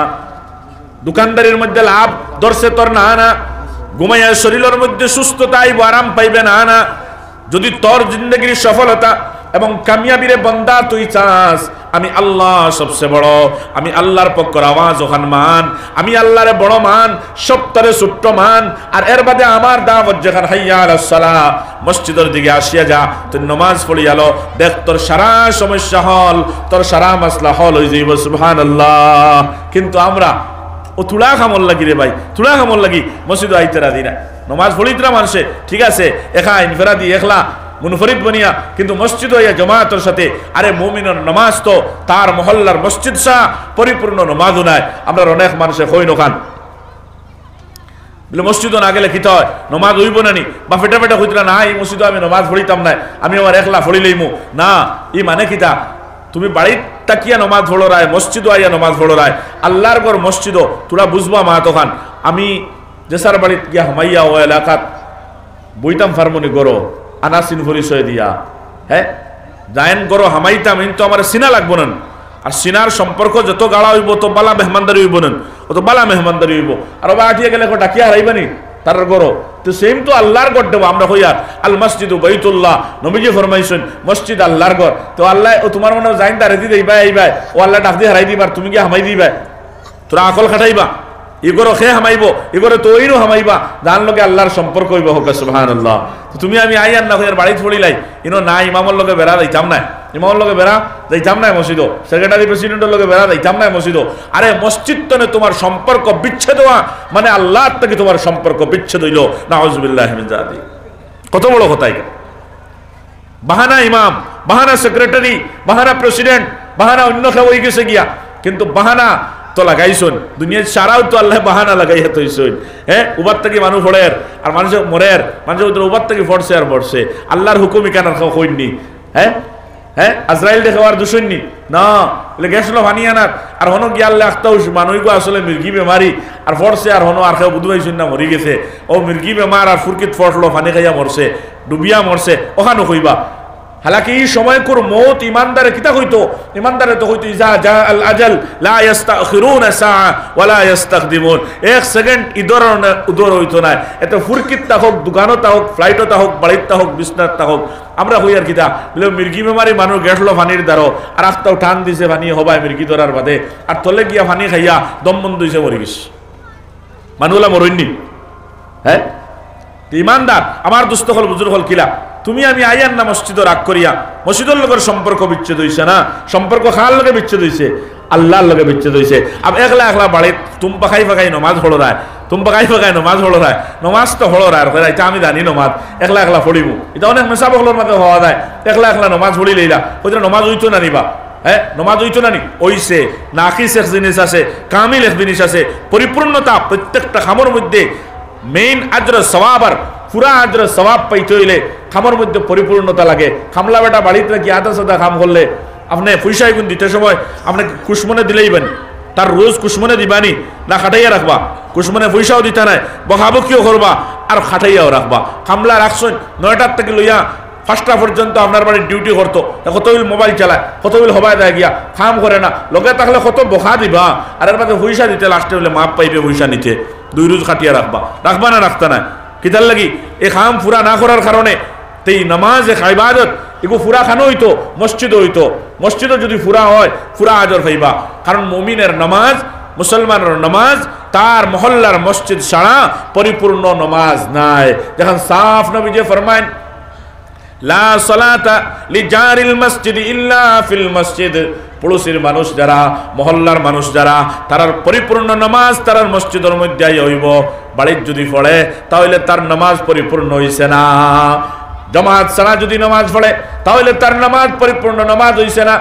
দোকানদারির মধ্যে লাভ ধরছে তোর না, ঘুমাইয়া শরীরের মধ্যে সুস্থতা আইব, আরাম পাইবে না। যদি তোর জিন্দগির সফলতা এবং কামিয়াবিরে বন্দা তুই চাস, আমি আল্লাহ সবচেয়ে বড়, আমি আল্লাহর পক্ষর আওয়াজ ওখান মান, আমি আল্লাহরে বড় মান, সপ্তরে ছোট্ট মান। আর এর বাদে আমার দাওয়াত যেখানে হাইয়া আলাস সালাহ, মসজিদের দিকে আসিয়া যা, তুই নামাজ পড়িয়ালো, দেখ তোর সারা সমস্যা হল, তোর সারা মাসলা হল হয়ে যাইব। সুবহানাল্লাহ। কিন্তু আমরা ও তুলা খামল লাগি রে ভাই, তুলা খামল লাগি মসজিদ আইতে রাজি না, নমাজ পড়িতরা মানুষে ঠিক আছে একা ইনফেরাদি একলা মুনফরিদ বনিয়া, কিন্তু মসজিদ হইয়া জমাতের সাথে। আরে মুমিনের নামাজ তো তার মহল্লার মসজিদ সা পরিপূর্ণ নামাজও নাই। আমরা অনেক মানুষে হই নখান বলে মসজিদও না গেলে কিতা হয়, নমাজ হইব না নি, বা ফেটা হইতরা না এই মসজিদে আমি নমাজ পড়িতাম না, আমি আমার একলা পড়িলেইমু না। ই মানে কিতা, তুমি বাড়ির তাকিয়া নমাজ পড়ো রায়, মসজিদও আইয়া নমাজ পড়ো রায়, আল্লাহর ঘর মসজিদও তোরা বুঝবা মা। তখন আমি যেসার বাড়িত গিয়া হামাইয়া ও এলাকাত বইতাম ফার্মনি গরো আনাসিন পরিচয় দিয়া, হ্যাঁ জায়েন গরো হামাইতাম, কিন্তু আমার সিনা লাগবো না। আর সিনার সম্পর্ক যত গাড়া হইব তো বালা মেহমানদারি হইব না, অত বালা মেহমানদারি হইব। আর বা আঠিয়া গেলে ডাকিয়া হারাইবানি তার গরো তো সেম তো আল্লাহর ঘর দেবো আমরা হইয়ার। আল মসজিদ বাইতুল্লাহ, নবীজি ফরমাইছেন মসজিদ আল্লাহর ঘর। তো আল্লাহ ও তোমার মনে যাইন তার রেদি দিবা এইবাই, ও আল্লাহ ডাক দিয়ে হারাই দিবার, তুমি কি হামাই দিবা, তোরা আকল খাটাইবা, এগোরো খে হামাইব, এগোরো তো ওইরও হামাইবা, যার লগে আল্লাহর সম্পর্ক হইব। হোক সুবহানাল্লাহ। তুমি আমি আই আর না হইয়ার বাড়িতে পড়িলাই, ইনো না ইমামর লগে বেড়া যাইতাম না, ইমামর লগে বেড়া যাইতাম না মসজিদ, সেক্রেটারি প্রেসিডেন্টের লগে বেড়া যাইতাম না মসজিদ। আরে মসজিদ তনে তোমার সম্পর্ক বিচ্ছেদ হওয়া মানে আল্লাহর থেকে তোমার সম্পর্ক বিচ্ছেদ হইল। নাউযুবিল্লাহি মিন যালিক। কত বড় কথা এটা! বাহানা ইমাম, বাহানা সেক্রেটারি, বাহানা প্রেসিডেন্ট, বাহানা অন্য কেউ হয়ে গেছে গিয়া, কিন্তু বাহানা তো লাগাইছুন দুনিয়ার সারাও তো আল্লাহ বাহানা লাগাইয়া তৈছুন। হ্যাঁ উবার থেকে মানুষ ফোড়ের আর মানুষের মরের, মানুষের উবার থেকে ফড়ছে আর ফড়ছে, আল্লাহর হুকুমই কেন হইনি। হ্যাঁ হ্যাঁ আজরাইল দেখাবার দুশননি না, বলে গেছিল পানি আনার আর হনো গিয়ে আল্লাহ আখতাউস মানুষগো আসলে মির্গি বেমারি আর ফড়ছে, আর হনো আর কেউ বুধবাইছুন না মরি গেছে, ও মির্গি বেমার আর ফুরকিত ফটলো পানি খাইয়া মরছে, ডুবিয়া মরছে, ওখানো কইবা। হালাকি এই সময় কোর মৌত ইমানদারে কিতা হইতো, ইমানদারে তো হইতো ইজা জা আল আজাল লা ইস্তাখিরুনা সাআ ওয়া লা ইস্তাকদিমুন, এক সেকেন্ড ইদর উদর হইতো না। এত ফুরকিতটা হোক, দোকানটা হোক, ফ্লাইটটা হোক, বাড়িটা হোক, বিছনাটা হোক, আমরা হই আর কিতা বলে মির্গি বেমারি মানুষ গেছলো ফানির দ্বারো আর আখটাও টান দিছে ফানি হবায় মির্গি ধরার বাদে, আর তলে গিয়া ফানি খাইয়া দম বন্ধ হইছে মরে গেছে, মানুষলা মরইনি। হ্যাঁ ইমানদার আমার দুস্থ হল বুজুর্গ হল কিলা তুমি আমি আইয়ার না মসজিদ রাগ করিয়া মসজিদের লোকের সম্পর্ক বিচ্ছেদ হইছে না, সম্পর্ক খার লগে বিচ্ছেদ হইছে, আল্লাহর লগে বিচ্ছেদ হইছে। আব একলা একলা বাড়ি তুম পাখাই পাখাই নমাজ হলো রায়, তুম পাখাই পাখাই নমাজ হলো রায়, নমাজ তো হলো রায় এটা আমি জানি নমাজ একলা একলা পড়িব, এটা অনেক মেশা বকলোর মাঝে হওয়া যায়। একলা একলা নমাজ পড়ি লইলা ওইটা নমাজ হইতো না নিবা, হ্যাঁ নমাজ হইতো না নি ওইছে নাকিস এক জিনিস আছে, কামিল এক জিনিস আছে, পরিপূর্ণতা প্রত্যেকটা খামর মধ্যে মেইন আজর সওয়াব আর পুরা আজর সওয়াব পাইতে হইলে খামর মধ্যে পরিপূর্ণতা লাগে। খামলা বেটা বাড়িতে নাকি আধা সাদা খাম করলে আপনি পয়সা গুণ দিতে সময় আপনি কুসমনে দিলেইবেন, তার রোজ কুসমনে দিবানি না খাটাইয়া রাখবা, কুসমনে পয়সাও দিতে নাই, বকাবকিও করবা আর খাটাইয়াও রাখবা। খামলা রাখছেন 9টার থেকে লইয়া 5টা পর্যন্ত আপনার বাড়ির ডিউটি করতো, কতবিল মোবাইল চালায়, কতবিল হবায় দেয় গিয়া খাম করে না, লগে থাকলে কত বকা দিবা আর এর মাঝে পয়সা দিতে লাস্টে হলে মাপ পাইবে পয়সা নিতে, 2 রোজ খাটিয়া রাখবা, রাখবা না রাখতা না কিতার লাগি এই খাম পুরা না করার কারণে তেই নামাজ এক ইবাদত এগো পুরা খানো হইতো, মসজিদ হইতো, মসজিদও যদি পুরা হয় পুরা আজর পাইবা। কারণ মুমিনের নামাজ, মুসলমানের নামাজ তার মহল্লার মসজিদ ছাড়া পরিপূর্ণ নামাজ নাই। যখন সাফ নবী যে ফরমায়েন লা সালাতা লিজারিল মসজিদ ইল্লা ফিল মসজিদ, পড়োশির মানুষ যারা, মহল্লার মানুষ যারা, তারার পরিপূর্ণ নামাজ তারার মসজিদের মধ্যে হইব, বাড়ির যদি পড়ে তাহলে তার নামাজ পরিপূর্ণ হইছে না। জামাত ছাড়া যদি নামাজ পড়ে তাহলে তার নামাজ পরিপূর্ণ নামাজ হইছে না।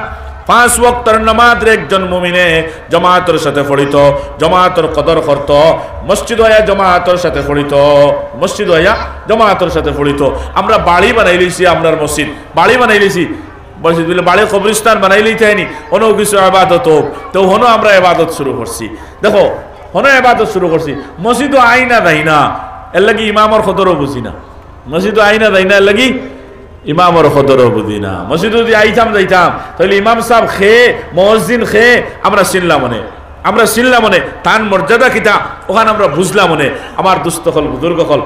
5 ওয়াক্তের নামাজ একজন মুমিনে জামাতের সাথে পড়িত, জামাতের কদর করত, মসজিদ হইয়া জামাতের সাথে পড়িত, মসজিদ হইয়া জামাতের সাথে পড়িত। আমরা বাড়ি বানাই লইছি, আপনার মসজিদ বাড়ি বানাই লইছি, মসজিদ বলে বাড়ি কবরস্থান বানাইলেই চাইনি, অন্য কিছু আবাদত হোক, তো হনো আমরা আবাদত শুরু করছি। দেখো হনো আবাদত শুরু করছি, মসজিদও আইনা দেয় না, এর লাগি ইমামর খদরও বুঝি না, মসজিদও আইনা দেয় না, এর লাগি ইমামর খদরও বুঝি না। মসজিদ যদি আইতাম যাইতাম তাহলে ইমাম সাহেব খেয়ে মসজিদ খেয়ে আমরা চিনলাম মনে, আমরা চিনলাম মনে তার মর্যাদা কিতা ওখানে আমরা বুঝলাম মনে। আমার দুস্থ হল বুজুর্গ হল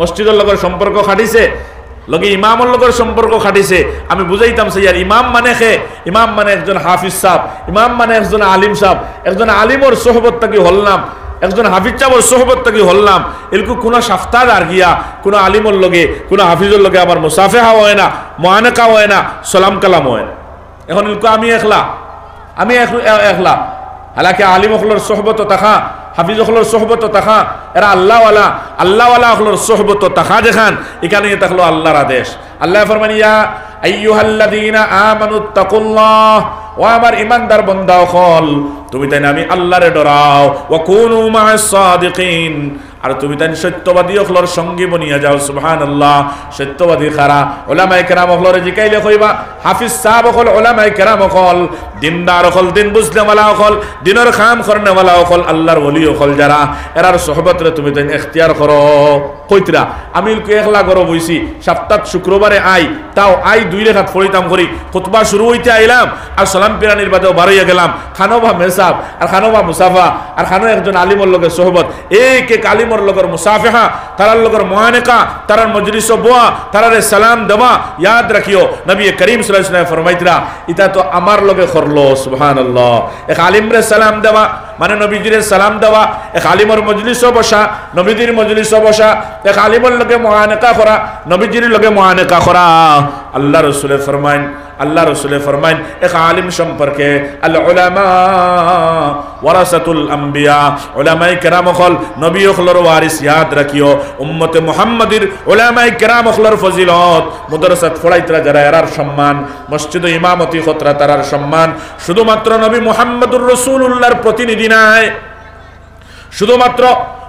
মসজিদের লগের সম্পর্ক খাটিছে, লগে ইমামর লগের সম্পর্ক খাটিছে। আমি বুঝাইতাম সে আর ইমাম মানে খে, ইমাম মানে একজন হাফিজ সাহেব, ইমাম মানে একজন আলিম সাহেব, একজন আলিমর সোহবত থাকি হললাম, একজন হাফিজ সাহেবর সোহবত থাকি হললাম, এরকম কোনো সাফতার আর গিয়া কোনো আলিমর লগে কোনো হাফিজের লগে আমার মুসাফেহা হয় না, মুআনাকা হয় না, সালাম কালাম হয় না। এখন এরকম আমি একলা, আমি একলা, হালাকি আলিম হকলের সোহবত তাখা, হাফিজ হকলের সোহবত তাখা, এরা আল্লাহওয়ালা, আল্লাহওয়ালা হকলের সোহবত তাখা যেখান এখানে থাকলো আল্লাহর আদেশ। আল্লাহ ফরমান ইয়া আইয়ুহাল্লাযীনা আমানুত্তাকুল্লাহ, ও আমার ইমানদার বান্দা হল তুমি তাই আমি আল্লাহরে ডরাও, ওয়া কুনু মা'আস সাদিকিন, আর তুমি তাই সত্যবাদী হকলর সঙ্গী বনিয়া যাও। সুবহানাল্লাহ, সত্যবাদী খারা উলামায়ে কেরাম হকলরে জিকাইলে কইবা, হাফিজ সাহেব হকল, উলামায়ে কেরাম হকল, দিনদার হকল, দিন বুঝলে ওয়ালা হকল, দিনের কাম করনে ওয়ালা হকল, আল্লাহর ওলি হকল যারা, এরার সোহবতরে তুমি তাই ইখতিয়ার করো। কইতরা আমি একলা গরব হইছি, সপ্তাহ শুক্রবারে আই, তাও আই 2 রাকাত পড়িতাম করি, খুতবা শুরু হইতে আইলাম আর সালাম পিরানির বাদেও বাড়াইয়া গেলাম, খানোবা মেসাব আর খানোবা মুসাফা আর খানো একজন আলিমর লগের সোহবত, এক এক আলিমর লগের মুসাফেহা, তারার লগের মুআনাকা, তারার মজলিস বোয়া, তারারে সালাম দেওয়া। ইয়াদ রাখিও নবী করিম সাল্লাল্লাহু আলাইহি ওয়াসাল্লাম ফরমাইতরা ইতা তো আমার লগে করলো। সুবহানাল্লাহ, এক আলিমরে সালাম দেওয়া মানে নবীজিরে সালাম দেওয়া, এক আলিমর মজলিসও বসা, নবীজির মজলিসও বসা, এক আলিমর লগে মুআনাকা করা, নবীজির লগে মুআনাকা করা। আল্লাহ রাসূল ফরমাইন, আল্লাহ রাসূল ফরমাইন এক আলিম সম্পর্কে আল উলামা ওয়ারাসাতুল আম্বিয়া, উলামায়ে কেরাম হল নবী হকলর ওয়ারিস। ইয়াদ রাখিও উম্মতে মুহাম্মাদির উলামায়ে কেরাম হকলর ফজিলত, মাদ্রাসাত পড়াইতরা যারা এরার সম্মান, মসজিদে ইমামতি খতরা তারার সম্মান, শুধুমাত্র নবী মুহাম্মদুর রাসূলুল্লাহর প্রতিনিধি নাই, শুধুমাত্র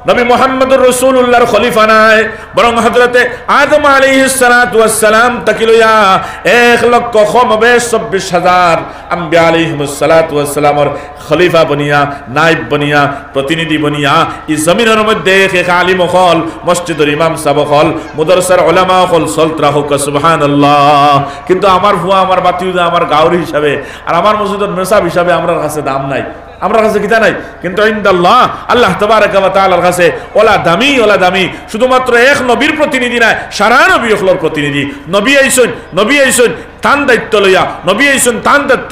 নবী মুহাম্মদুর রাসূলুল্লাহর খলিফা নাই, বরং হযরতে আদম আলাইহিস সালাতু ওয়াস সালাম তাকি লইয়া 1,24,000 আম্বিয়া আলাইহিমুস সালাতু ওয়াস সালামর খলিফা বনিয়া, নাইব বনিয়া, প্রতিনিধি বনিয়া এই জমিনের মধ্যে এক আলিম হল, মসজিদের ইমাম সাহেব হল, মুদাররিসার উলামা হল, সলতরা হোক, সুবহানাল্লাহ। কিন্তু আমার ফুয়া, আমার বাতিউদা, আমার গাউরি হিসাবে আর আমার মসজিদের মেসাব হিসাবে আমার কাছে দাম নাই, আমার কাছে কিতা নাই। কিন্তু ইনদাল্লাহ, আল্লাহ তাবারাকা ওয়া তাআলার কাছে ওলা দামি শুধুমাত্র এক নবীর প্রতিনিধি না, সারা নবী হলর প্রতিনিধি। নবী আইসুন তান দায়িত্ব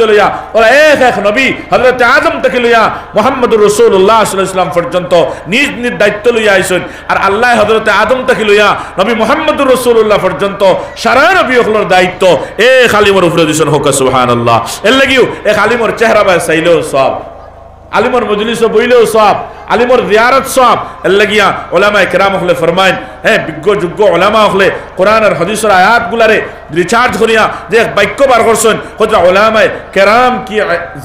লইয়া, ওরা এক নবী হযরত আদম থেকে লইয়া মুহাম্মদুর রাসূলুল্লাহ সাল্লাল্লাহু আলাইহি ওয়াসাল্লাম পর্যন্ত নিজ দায়িত্ব লইয়া আইসুন। আর আল্লাহ হযরত আদম থেকে লইয়া নবী মুহাম্মদুর রাসূলুল্লাহ পর্যন্ত সারা নবী হলর দায়িত্ব এক আলিমের উপরে দিছেন, হোক সুবহানাল্লাহ। এর লাগিও এক আলিমের চেহারা বা চাইলেও সব, আলিমর মজলিসে বইলেও সব, আলিমর জিয়ারত সব। এর লাগিয়া উলামায়ে কেরাম হলে ফরমাইন, বিজ্ঞ যোগ্য উলামা হলে কোরআন আর হাদিসের আয়াতগুলারে রিচার্জ করিয়া যে বাক্য বার করছেন, হযরত উলামায়ে কেরাম কি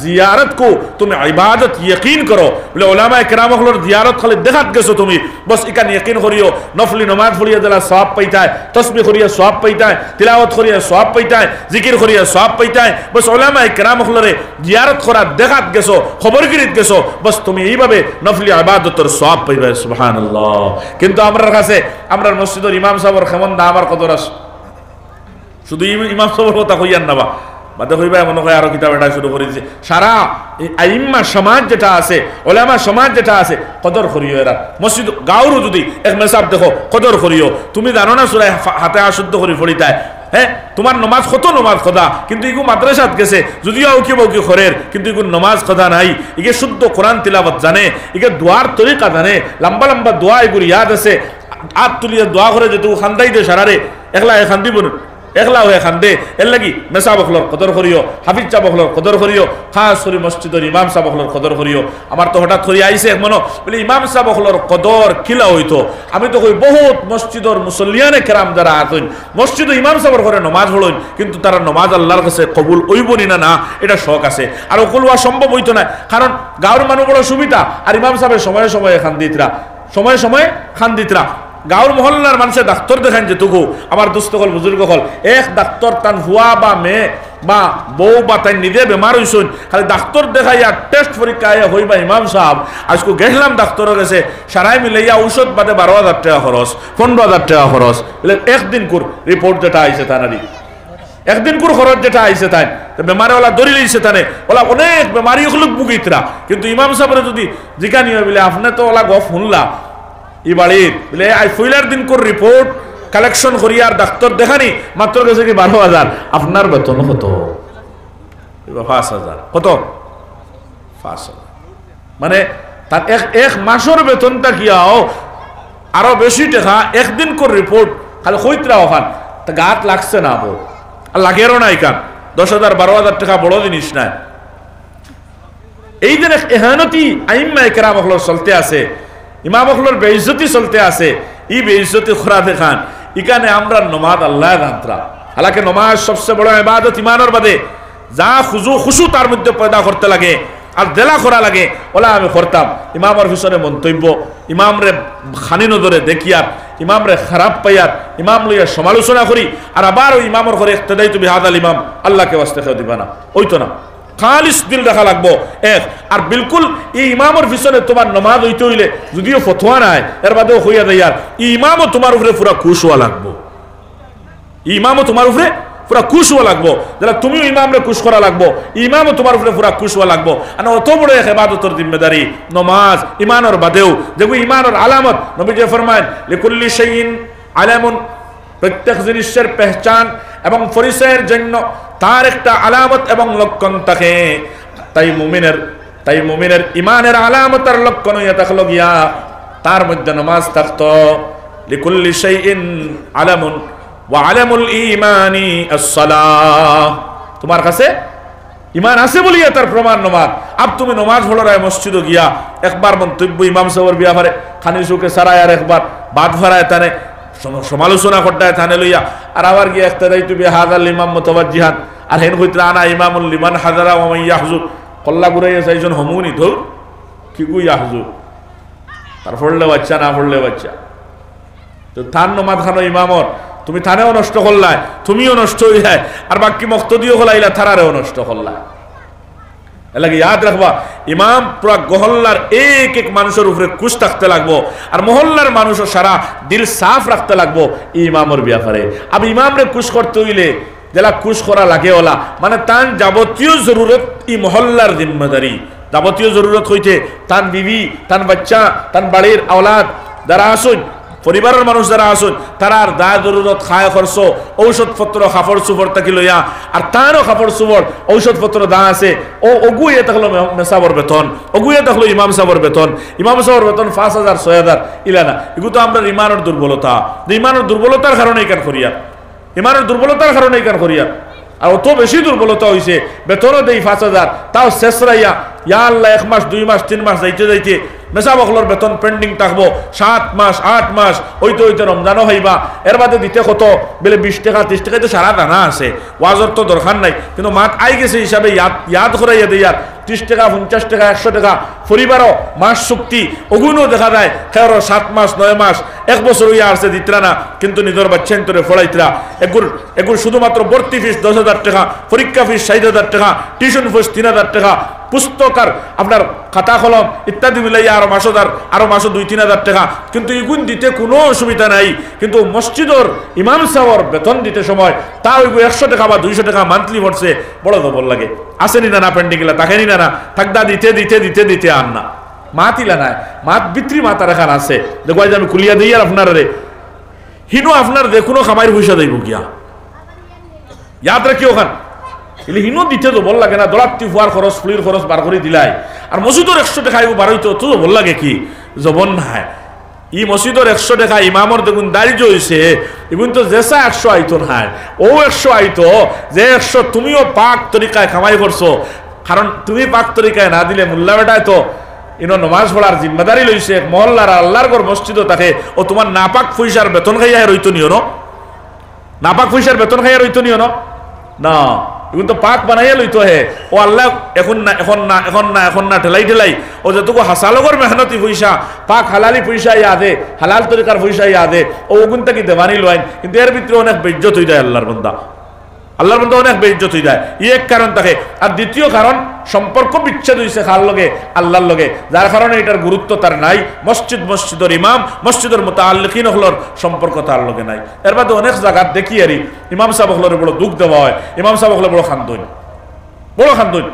জিয়ারত কো তুমি ইবাদত ইয়াকিন করো। বলে উলামায়ে কেরাম হলর জিয়ারত খালি দেখাত গেছো তুমি, বস ইকান ইয়াকিন করিও, নফলি নামাজ পড়িয়া দিলা সওয়াব পাইতায়, তাসবিহ করিয়া সওয়াব পাইতায়, তিলাওয়াত করিয়া সওয়াব পাইতায়, জিকির করিয়া সওয়াব পাইতায়। বস উলামায়ে কেরাম হলরে জিয়ারত করা দেখাত গেছো, খবরগিরিত গেছো, বস তুমি এইভাবে নফলি ইবাদতের সওয়াব পাইবে, সুবহানাল্লাহ। কিন্তু আমরার কাছে, আমরার মসজিদের ইমাম সাহেবের কেমন দাম আর কদর আছে, শুধু ইমাম সাহেবের কথা কইয়ান না বাদে হইবা এমন হয় আরো কিতাব এটা শুরু করে দিছে। সারা আইম্মা সমাজ যেটা আছে, ওলামা সমাজ যেটা আছে, কদর করিও। এরা মসজিদ গাঁওরও যদি এক মেসাব দেখো, কদর করিও। তুমি জানো না সূরা হাতে আশুদ্ধ করে পড়িতায়, তোমার নমাজ কত নমাজ খোদা, কিন্তু ইগু মাদ্রাসাত গেছে, যদিও কি বউকি খরের, কিন্তু ইগু নমাজ খোদা নাই। ইগে শুদ্ধ কোরআন তিলাবত জানে, ইগে দোয়ার তরিকা জানে, লম্বা লম্বা দোয়া এগুলি ইয়াদ আছে। হাত তুলিয়া দোয়া করে যেহেতু খান্দাই দে সারারে, একলা খান্দিব একলা হয়ে খান্দে। এর লাগি মেসা বখলর কদর করিও, হাফিজ চা বখলর কদর করিও, খাস করে মসজিদের ইমাম সাহ বখলর কদর করিও। আমার তো হঠাৎ করি আইসে মনো বলে ইমাম সাহ বখলর কদর কিলা হইতো। আমি তো কই বহুত মসজিদর মুসল্লিয়ানে কেরাম যারা আসেন, মসজিদ ইমাম সাহর ঘরে নমাজ হলেন, কিন্তু তারা নমাজ আল্লাহর কাছে কবুল হইবনি না, এটা শখ আছে। আর ওকুল হওয়া সম্ভব হইতো না, কারণ গাঁর মানুষ বড় সুবিধা, আর ইমাম সাহেবের সময়ে সময়ে খান্দিতরা গাঁর মহল্লার মানুষের ডাক্তার দেখান যেটুকু। আমার দুস্থ হল, বুজুর্গ হল, এক ডাক্তার তান হুয়া বা মেয়ে বা বউ বা তাই নিজে বেমার হইসুন, খালি ডাক্তার দেখাইয়া টেস্ট পরীক্ষা হইবা ইমাম সাহেব আজকে গেছিলাম ডাক্তারের কাছে, সারাই মিলাইয়া ঔষধ বাদে 12,000 টাকা খরচ, 15,000 টাকা খরচ। একদিন কুর রিপোর্ট যেটা আইসে তানারি, একদিন কুর খরচ যেটা আইসে তাই বেমারে ওলা দড়ি লইছে তানে, ওলা অনেক বেমারি হলো বুকিতরা। কিন্তু ইমাম সাহেবের যদি জিজ্ঞানি হয় বলে আপনি তো ওলা গফ শুনলা ই বাড়ির বলে আই ফুইলার দিন কোর রিপোর্ট কালেকশন করি আর ডাক্তার দেখানি মাত্র গেছে কি 12,000, আপনার বেতন কত? 5,000। কত? 5,000। মানে তার এক মাসের বেতনটা কি আরো বেশি টাকা, একদিন কোর রিপোর্ট খালি কইতরা ওখান তা গাত লাগছে না, বউ আর লাগেরও না। এখান 10,000 12,000 টাকা বড় জিনিস নাই। এই যে এহানতি আইম্মা ইকরাম হলো চলতে আছে, ইমাম হলোর বেইজ্জতি চলতে আছে, ই বেইজ্জতি খোরা দেখান। ইখানে আমরা নমাজ আল্লাহ জানতরা, হালাকে নমাজ সবচেয়ে বড় ইবাদত ইমানের বাদে। যা খুশু তার মধ্যে পয়দা করতে লাগে আর দেলা করা লাগে, ওলা আমি করতাম। ইমামের পিছনে মন্তব্য, ইমাম রে খানি নজরে দেখিয়ার, ইমাম রে খারাপ পাইয়ার, ইমাম লইয়া সমালোচনা করি, আর আবার ওই ইমামের ঘরে ইক্তেদাই তুমি হাদাল ইমাম, আল্লাহকে ওয়াস্তে খেয়ে দিবা না, ওই তো না। খালিস দিল রাখা লাগবো এক। আর বিলকুল এই ইমামের পিছনে তোমার নমাজ হইতে হইলে যদিও ফতোয়া নাই, এর বাদেও হইয়া দেয়, আর ইমামও তোমার উপরে পুরা খুশ হওয়া লাগবো, ইমামও তোমার উপরে পুরা খুশ হওয়া লাগবো, যারা তুমিও ইমামরে খুশ করা লাগবো, ইমামও তোমার উপরে পুরা খুশ হওয়া লাগবো। আর অত বড় এক ইবাদতের জিম্মেদারি নমাজ, ইমানের বাদেও যেগুলো ইমানের আলামত। নবী যে ফরমায়েন লিকুল্লি শাইইন আলামুন, প্রত্যেক জিনিসের পেহচান এবং পরিচয়ের জন্য তার একটা আলামত এবং লক্ষণ থাকে। তাই মুমিনের ইমানের আলামত আর লক্ষণ হইয়া থাকলো গিয়া তার মধ্যে নামাজ থাকতো। লিকুল্লি শাইইন আলামুন ওয়া আলামুল ঈমানি আস-সালাহ। তোমার কাছে ইমান আছে বলিয়া তার প্রমাণ নামাজ। আব তুমি নামাজ পড়ো রায় মসজিদে গিয়া একবার মন্তব্য ইমাম সাহেবের বিয়াবারে খানি সুকে সারায়, আর একবার বাদ ভরায় তানে সমালোচনা করতায় থানে লইয়া, আর আবার গিয়ে একটা দায়িত্ব হাজার ইমাম মুতাওয়াজ্জিহান, আর হেন কইতে আনা ইমামুল লিমান হাজারা ওয়া মান ইয়াহজুর, কল্লা ঘুরাইয়া চাইজন হমুনি ধর কি গু ইয়াহজুর তার পড়লে বাচ্চা, না পড়লে বাচ্চা। তো থান নমাজ খানো ইমামর, তুমি থানেও নষ্ট করলাই, তুমিও নষ্ট হয়ে যায়, আর বাকি মক্তদিও হলাইলা, থারারেও নষ্ট করলা। এলাকি ইয়াদ রাখবা, ইমাম পুরা গহল্লার এক এক মানুষের উপরে খুশ থাকতে লাগবো, আর মহল্লার মানুষও সারা দিল সাফ রাখতে লাগবো ইমামর ব্যাপারে। আবার ইমামরে খুশ করতে হইলে যেটা খুশ করা লাগে ওলা, মানে তার যাবতীয় জরুরত ই মহল্লার জিম্মেদারি, যাবতীয় জরুরত হইতে তার বিবি, তার বাচ্চা, তার বাড়ির আওলাদ যারা আসুন, পরিবারের মানুষ যারা আসুন, তারা আর দা জরুরত খায় খরচ, ঔষধপত্র কাপড় চুপড় থাকি লইয়া, আর তারও কাপড় চুপড় ঔষধপত্র দা আছে, ও অগুয়ে থাকলো মেসাবর বেতন, অগুয়ে থাকলো ইমাম সাহর বেতন, ইমাম সাহর বেতন 5,000 6,000 ইলানা। এগুলো তো আমরা ইমানের দুর্বলতা, ইমানের দুর্বলতার কারণে এখান করিয়া, ইমানের দুর্বলতার কারণে এখান করিয়া। আর অত বেশি দুর্বলতা হয়েছে, বেতনও দেই 5,000, তাও শেষ রাইয়া, ইয়া আল্লাহ 1 মাস 2 মাস 3 মাস যাইতে যাইতে মেসা বকলর বেতন পেন্ডিং থাকবো 7 মাস 8 মাস, হইতে হইতে রমজানও হইবা, এর বাদে দিতে কত বেলে 20 টাকা 30 টাকায় তো সারা দানা আছে, ওয়াজর তো দরকার নাই, কিন্তু মাত আই গেছে হিসাবে ইয়াদ করাইয়া দেই, আর 30 টাকা 50 টাকা 100 টাকা পরিবারও মাস চুক্তি ওগুনও দেখা যায়, খেয়ারও 7 মাস 9 মাস 1 বছর হইয়া আসছে দিতরা না, কিন্তু নিজের বাচ্চা তোরে ফড়াইতরা। এগুর শুধুমাত্র ভর্তি ফিস 10,000 টাকা, পরীক্ষা ফিস 60,000 টাকা, টিউশন ফিস 3,000 টাকা, পুস্তক আর আপনার খাতা কলম ইত্যাদি মিলাইয়া আরো মাসও 2-3,000 টাকা, কিন্তু এগুন দিতে কোনো অসুবিধা নাই। কিন্তু মসজিদর ইমাম সাহর বেতন দিতে সময় তা ওইগু 100 টাকা বা 200 টাকা মান্থলি পড়ছে, বড় দবল লাগে। আসেনি না পেন্ডিং গেলা, তাকে নি না থাকদা দিতে দিতে দিতে দিতে আন না মাত ইলা নাই, মাত বিত্রি মাতার এখান আছে, দেখো আজ আমি কুলিয়া দিই আর আপনার রে হিনো আপনার দেখুনো খামাইর পয়সা দেব গিয়া, ইয়াদ রাখি ওখান এলে হিনো দিতে তো বল লাগে না, দলাত্তি ফুয়ার খরচ ফুলির খরচ বার করে দিলাই, আর মসজিদর 100 টাকা বারোইতো তো বল লাগে কি জবন নাই। ই মসজিদর 100 টাকা ইমামর দেখুন দারিদ্র হয়েছে, এগুন তো যেসা 100 আইতো নাই, ও 100 আইতো যে 100 তুমিও পাক তরিকায় কামাই করছো, কারণ তুমি পাক তরিকায় না দিলে মোল্লা বেটায় তো ইনো নমাজ পড়ার জিম্মেদারি লইছে, মহল্লার আল্লাহর ঘর মসজিদও থাকে, ও তোমার নাপাক পয়সার বেতন খাইয়া রইতো নিও ন, নাপাক পয়সার বেতন খাইয়া রইতো নিও না, এখন তো পাক বানাইয়া লইতো হে, ও আল্লাহ এখন না এখন না এখন না এখন না ঠেলাই ঠেলাই ও যতটুকু হাসালগর মেহনতি পয়সা, পাক হালালি পয়সা ইয়াদে, হালাল তরিকার পয়সা ইয়াদে, ও ওগুন থেকে দেওয়ানি লইন, কিন্তু এর ভিতরে অনেক বেইজ্জত হয়ে যায় আল্লাহর বান্দা, আল্লাহর বান্দা অনেক বেইজ্জত হয়ে যায়। ই এক কারণ থাকে। আর দ্বিতীয় কারণ সম্পর্ক বিচ্ছেদ হয়েছে কার লগে, আল্লাহর লগে, যার কারণে এটার গুরুত্ব তার নাই। মসজিদর ইমাম, মসজিদের মুতাআল্লিকিন হলর সম্পর্ক তার লগে নাই। এর বাদে অনেক জায়গা দেখি আরি ইমাম সাহেব হলরে বড় দুঃখ দেওয়া হয়, ইমাম সাহেব হলে বড় খান্দন, বড় খান্দন।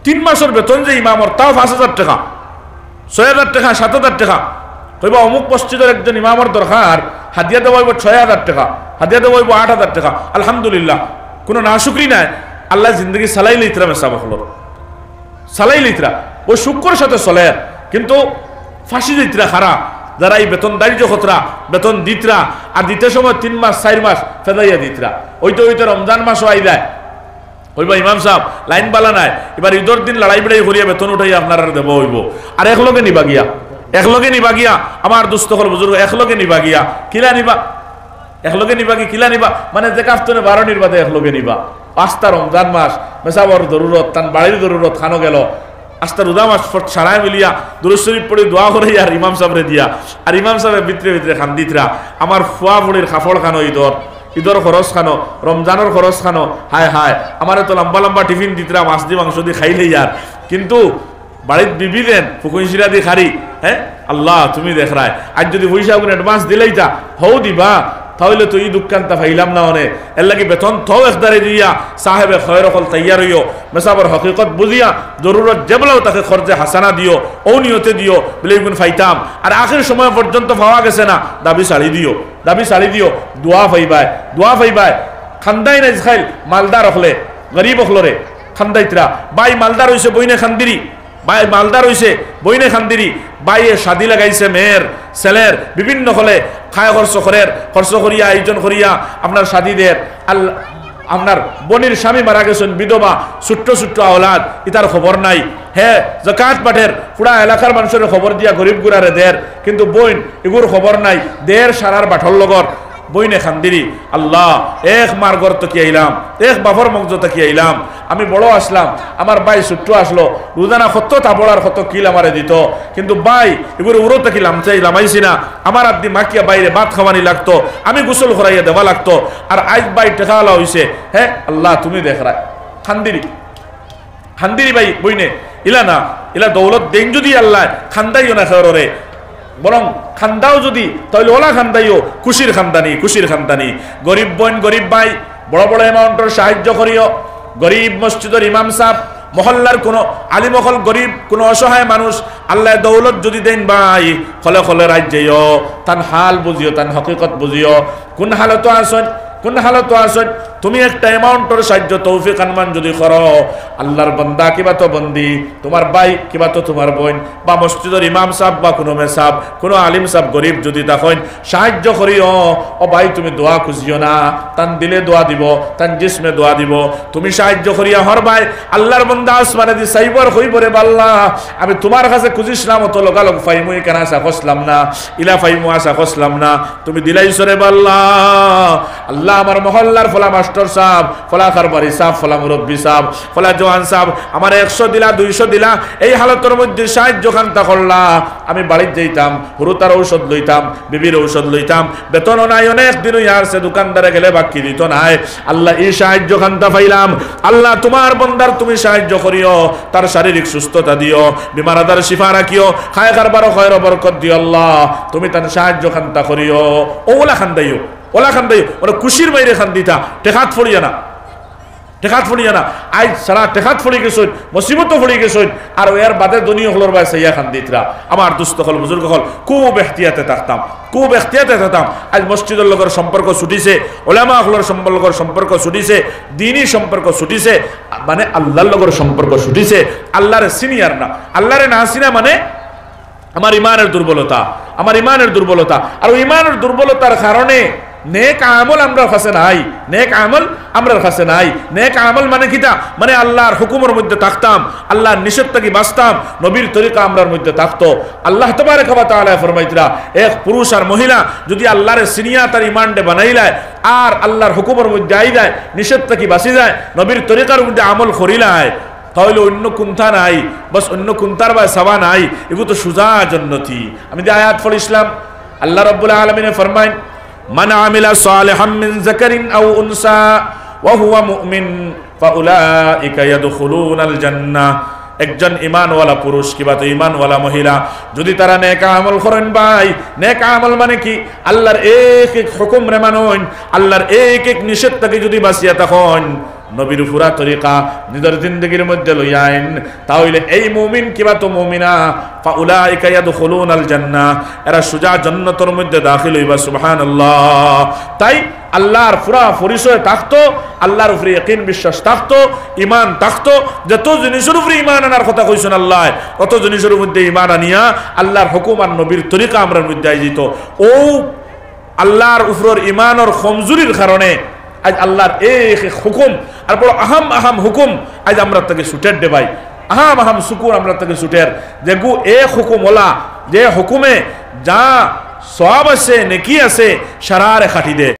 3 মাসের বেতন যে ইমামর তাও 5,000 টাকা, 6,000 টাকা, 7,000 টাকা, কইবা অমুক মসজিদের একজন ইমামর দরকার, হাদিয়া দেওয়া হইব 6,000 টাকা, হাদিয়া দেওয়া হইব 8,000 টাকা। আলহামদুলিল্লাহ, কোনো না শুকরি নাই, আল্লাহ জিন্দগি সালাই লিতরা মেসাব হলো, সালাই লিতরা ওই শুক্র সাথে চলে, কিন্তু ফাঁসি দিতরা খারা যারা এই বেতন দারিদ্র খতরা বেতন দিতরা, আর দিতে সময় 3 মাস 4 মাস ফেদাইয়া দিতরা, ওইটা রমজান মাসও আই যায়, হইবা ইমাম সাহেব লাইন বালা নাই, এবার ঈদের দিন লড়াই বেড়াই করিয়া বেতন উঠাই আপনার দেব হইব, আর একলগে নিবা গিয়া, একলগে নিবা গিয়া, আমার দুস্থ হল বুজুর্গ একলগে নিবা গিয়া, কিলা নিবা একলগে নিবা কি কিলা নিবা, মানে যে কাফতনে 12 নির্বাদে একলগে নিবা। আস্তা রমজান মাস মেসাবর জরুরত, তান বাড়ির জরুরত খানো গেল, আস্তা রোজা মাস সারাই মিলিয়া দুরূদ শরীফ পড়ি দোয়া করে আর ইমাম সাহেবরে দিয়া, আর ইমাম সাহেবের ভিতরে ভিতরে খান্দিতরা আমার ফুয়া ফুড়ির খাফড় খানো, ঈদর খরচ খানো, রমজানের খরচ খানো, হায় হায় আমার তো লম্বা লম্বা টিফিন দিতরা, মাছ দিয়ে মাংস দিয়ে খাইলেই আর, কিন্তু বাড়ির বিবি দেন ফুকুইশিরা দিয়ে খারি। হ্যাঁ আল্লাহ তুমি দেখ রায়, আজ যদি পয়সা অ্যাডভান্স দিলেই তা হও দিবা, তাহলে তো এই দুঃখানটা ফাইলাম না অনে, এর লাগে বেতন থাও একদারে দিয়া সাহেবে খয়ের হল তৈয়ার হইও, মেসাবর হকিকত বুঝিয়া জরুরত যেবলাও তাকে খরচে হাসানা দিও, ও নিয়তে দিও বলে এগুন ফাইতাম, আর আখের সময় পর্যন্ত পাওয়া গেছে না, দাবি সারি দিও, দোয়া ফাইবাই খান্দাই নাই খাইল মালদার হলে গরিব হলরে খান্দাইতরা, বাই মালদার হইছে বইনে খান্দিরি, বাই মালদার হইছে বইনে খান্দিরি, বাইয়ে শাদি লাগাইছে মেয়ের ছেলের, বিভিন্ন হলে খায় খরচ করিয়া আয়োজন করিয়া আপনার শাদিদের, আপনার বনির স্বামী মারা গেছেন, বিধবা, ছোট্ট ছোট্ট আওলাদ, ইতার খবর নাই। হ্যাঁ জাকাত পাঠের পুরা এলাকার মানুষের খবর দিয়া গরিব গুড়ারে দের, কিন্তু বইন এগুর খবর নাই, দের সারার বাঠর লগর বইনে খান্দিরি আল্লাহ এক মার্গর তো কি আইলাম এক বাবর মগজ তো কি আইলাম আমি বড় আসলাম আমার ভাই ছোট্ট আসলো রোজানা কত তাবড়ার কত কিল আমারে দিত কিন্তু ভাই এগুলো উড়ো তো কি লামাইছি না আমার আদি মাকিয়া বাইরে ভাত খাওয়ানি লাগতো আমি গোসল করাইয়া দেওয়া লাগতো আর আজ ভাই টেকাওয়ালা হইছে হ্যাঁ আল্লাহ তুমি দেখ রায় খান্দিরি ভাই বইনে ইলা না ইলা দৌলত দেন যদি আল্লাহ খান্দাইও না খেরে বরং খান্দাও যদি তাহলে ওলা খান্দাইও খুশির খান্দানি গরিব বোন গরিব ভাই বড় বড় অ্যামাউন্টের সাহায্য করিও গরিব মসজিদের ইমাম সাহেব মহল্লার কোনো আলিমহল গরিব কোনো অসহায় মানুষ আল্লাহ দৌলত যদি দেন ভাই খলে খলে রাজ্যেও তান হাল বুঝিও তান হকিকত বুঝিও কোন হালত আসন তুমি একটা অ্যামাউন্টের সাহায্য তৌফিক আনমান যদি করো আল্লাহর বান্দা কিবা তো বন্দি তোমার ভাই কিবা তো তোমার বোন বা মসজিদের ইমাম সাহেব বা কোনো মেসাব কোনো আলিম সাহেব গরিব যদি তখন সাহায্য করিও ও ভাই তুমি দোয়া খুঁজিও না তান দিলে দোয়া দিব তান জিসমে দোয়া দিব তুমি সাহায্য করিয়া হর ভাই আল্লাহর বান্দা আসমানে দি সাইবার হই পরে বাল্লা আমি তোমার কাছে খুঁজিছিলাম তো লগালগ ফাইমুই কেন আসা খসলাম না ইলা ফাইমু আসা খসলাম না তুমি দিলাইছরে বাল্লা আল্লাহ আমার মহল্লার ফলা মাস্টার সাহেব ফলা কারবারি সাহেব ফলা মুরব্বী সাহেব ফলা জওয়ান সাহেব আমার 100 দিলা 200 দিলা এই হালতের মধ্যে সাহায্য খান্তা করলা আমি বাড়িতে যাইতাম হুরুতার ঔষধ লইতাম বিবির ঔষধ লইতাম বেতন নাই অনেক দিন ইয়ারছে দোকানদারে গেলে বাকি দিত নাই আল্লাহ এই সাহায্য খান্তা পাইলাম আল্লাহ তোমার বন্দার তুমি সাহায্য করিও তার শারীরিক সুস্থতা দিও বিমার আদার শিফা রাখিও খায় কারবার খয়র বরকত দিও আল্লাহ তুমি তার সাহায্য খান্তা করিও ওলা খান্দাইও ওলা খান্দাই ওরা খুশির বাইরে খান্দিতা টেকাত ফড়িয়া না আজ সারা টেকাত ফড়ি গেছই মুসিবত ফড়ি গেছই আর এর বাদে দুনিয়া হলর বাই সাইয়া খান্দিতরা আমার দুস্থ হল বুজুর্গ হল খুব এহতিয়াতে থাকতাম আজ মসজিদের লগর সম্পর্ক ছুটিছে ওলামা হলর সম্পর্ক ছুটিছে দিনী সম্পর্ক ছুটিছে মানে আল্লাহর লগর সম্পর্ক ছুটিছে আল্লাহরে সিনিয়র না আল্লাহরে না সিনা মানে আমার ইমানের দুর্বলতা আর ওই ইমানের দুর্বলতার কারণে নেক আমল আমরার কাছে নাই নেক আমল মানে কিটা মানে আল্লাহর হুকুমের মধ্যে থাকতাম আল্লাহর নিষেধ থেকে বাঁচতাম নবীর তরিকা আমরার মধ্যে থাকতো আল্লাহ তাবারক ওয়া তাআলা ফরমাইতরা এক পুরুষ আর মহিলা যদি আল্লাহর সিনিয়াত আর ইমানডে বানাইলায় আর আল্লাহর হুকুমের মধ্যে আইলায় নিষেধ থেকে বাঁচি যায় নবীর তরিকার মধ্যে আমল করিলায় তাহলে অন্য কুন্থা নাই বাস অন্য কুন্তার বা সাবা নাই এগুলো তো সুজা জন্নতি আমি যে আয়াত পড়িছিলাম আল্লাহ রাব্বুল আলামিন ফরমায় মান আমিলা সালিহাম মিন যাকারিন আও উনসা ওয়া হুয়া মুমিন ফাউলাইকা ইয়াদখুলুনাল জান্নাহ একজন ঈমানওয়ালা পুরুষ কিবা তো ঈমানওয়ালা মহিলা যদি তারা নেক আমল করেন ভাই নেক আমল মানে কি আল্লাহর এক এক হুকুম রে মানেন আল্লাহর এক এক নিষেধ থেকে যদি বাঁচিয়া থাকেন নবীর পুরা তরিকা নিজের জিন্দেগির মধ্যে লইয়াইন তাহলে এই মুমিন কিবা তো মুমিনা ফাউলাইকা ইয়াদখুলুনাল জান্নাহ এরা সুজা জান্নাতের মধ্যে দাখিল হইবা সুবহানাল্লাহ তাই আল্লাহর পুরা পরিচয় থাকতো আল্লাহর উপরে ইয়াকিন বিশ্বাস থাকতো ঈমান থাকতো যত জিনিসের উপরে ঈমান আনার কথা কইছেন আল্লাহ তত জিনিসের মধ্যে ঈমান আনিয়া আল্লাহর হুকুম আর নবীর তরিকা আমরার মধ্যে আই যেত ও আল্লাহর উপর ঈমানের কমজোরির কারণে আজ আল্লাহর এক এক হুকুম আর বড় আহাম হুকুম আজ আমরা তাকে ছুটের দে ভাই আহাম সুকুর আমরা তাকে ছুটের যে গু এক হুকুম ওলা যে হুকুমে যা সওয়াব আছে নেকি আছে সারারে খাটি দে।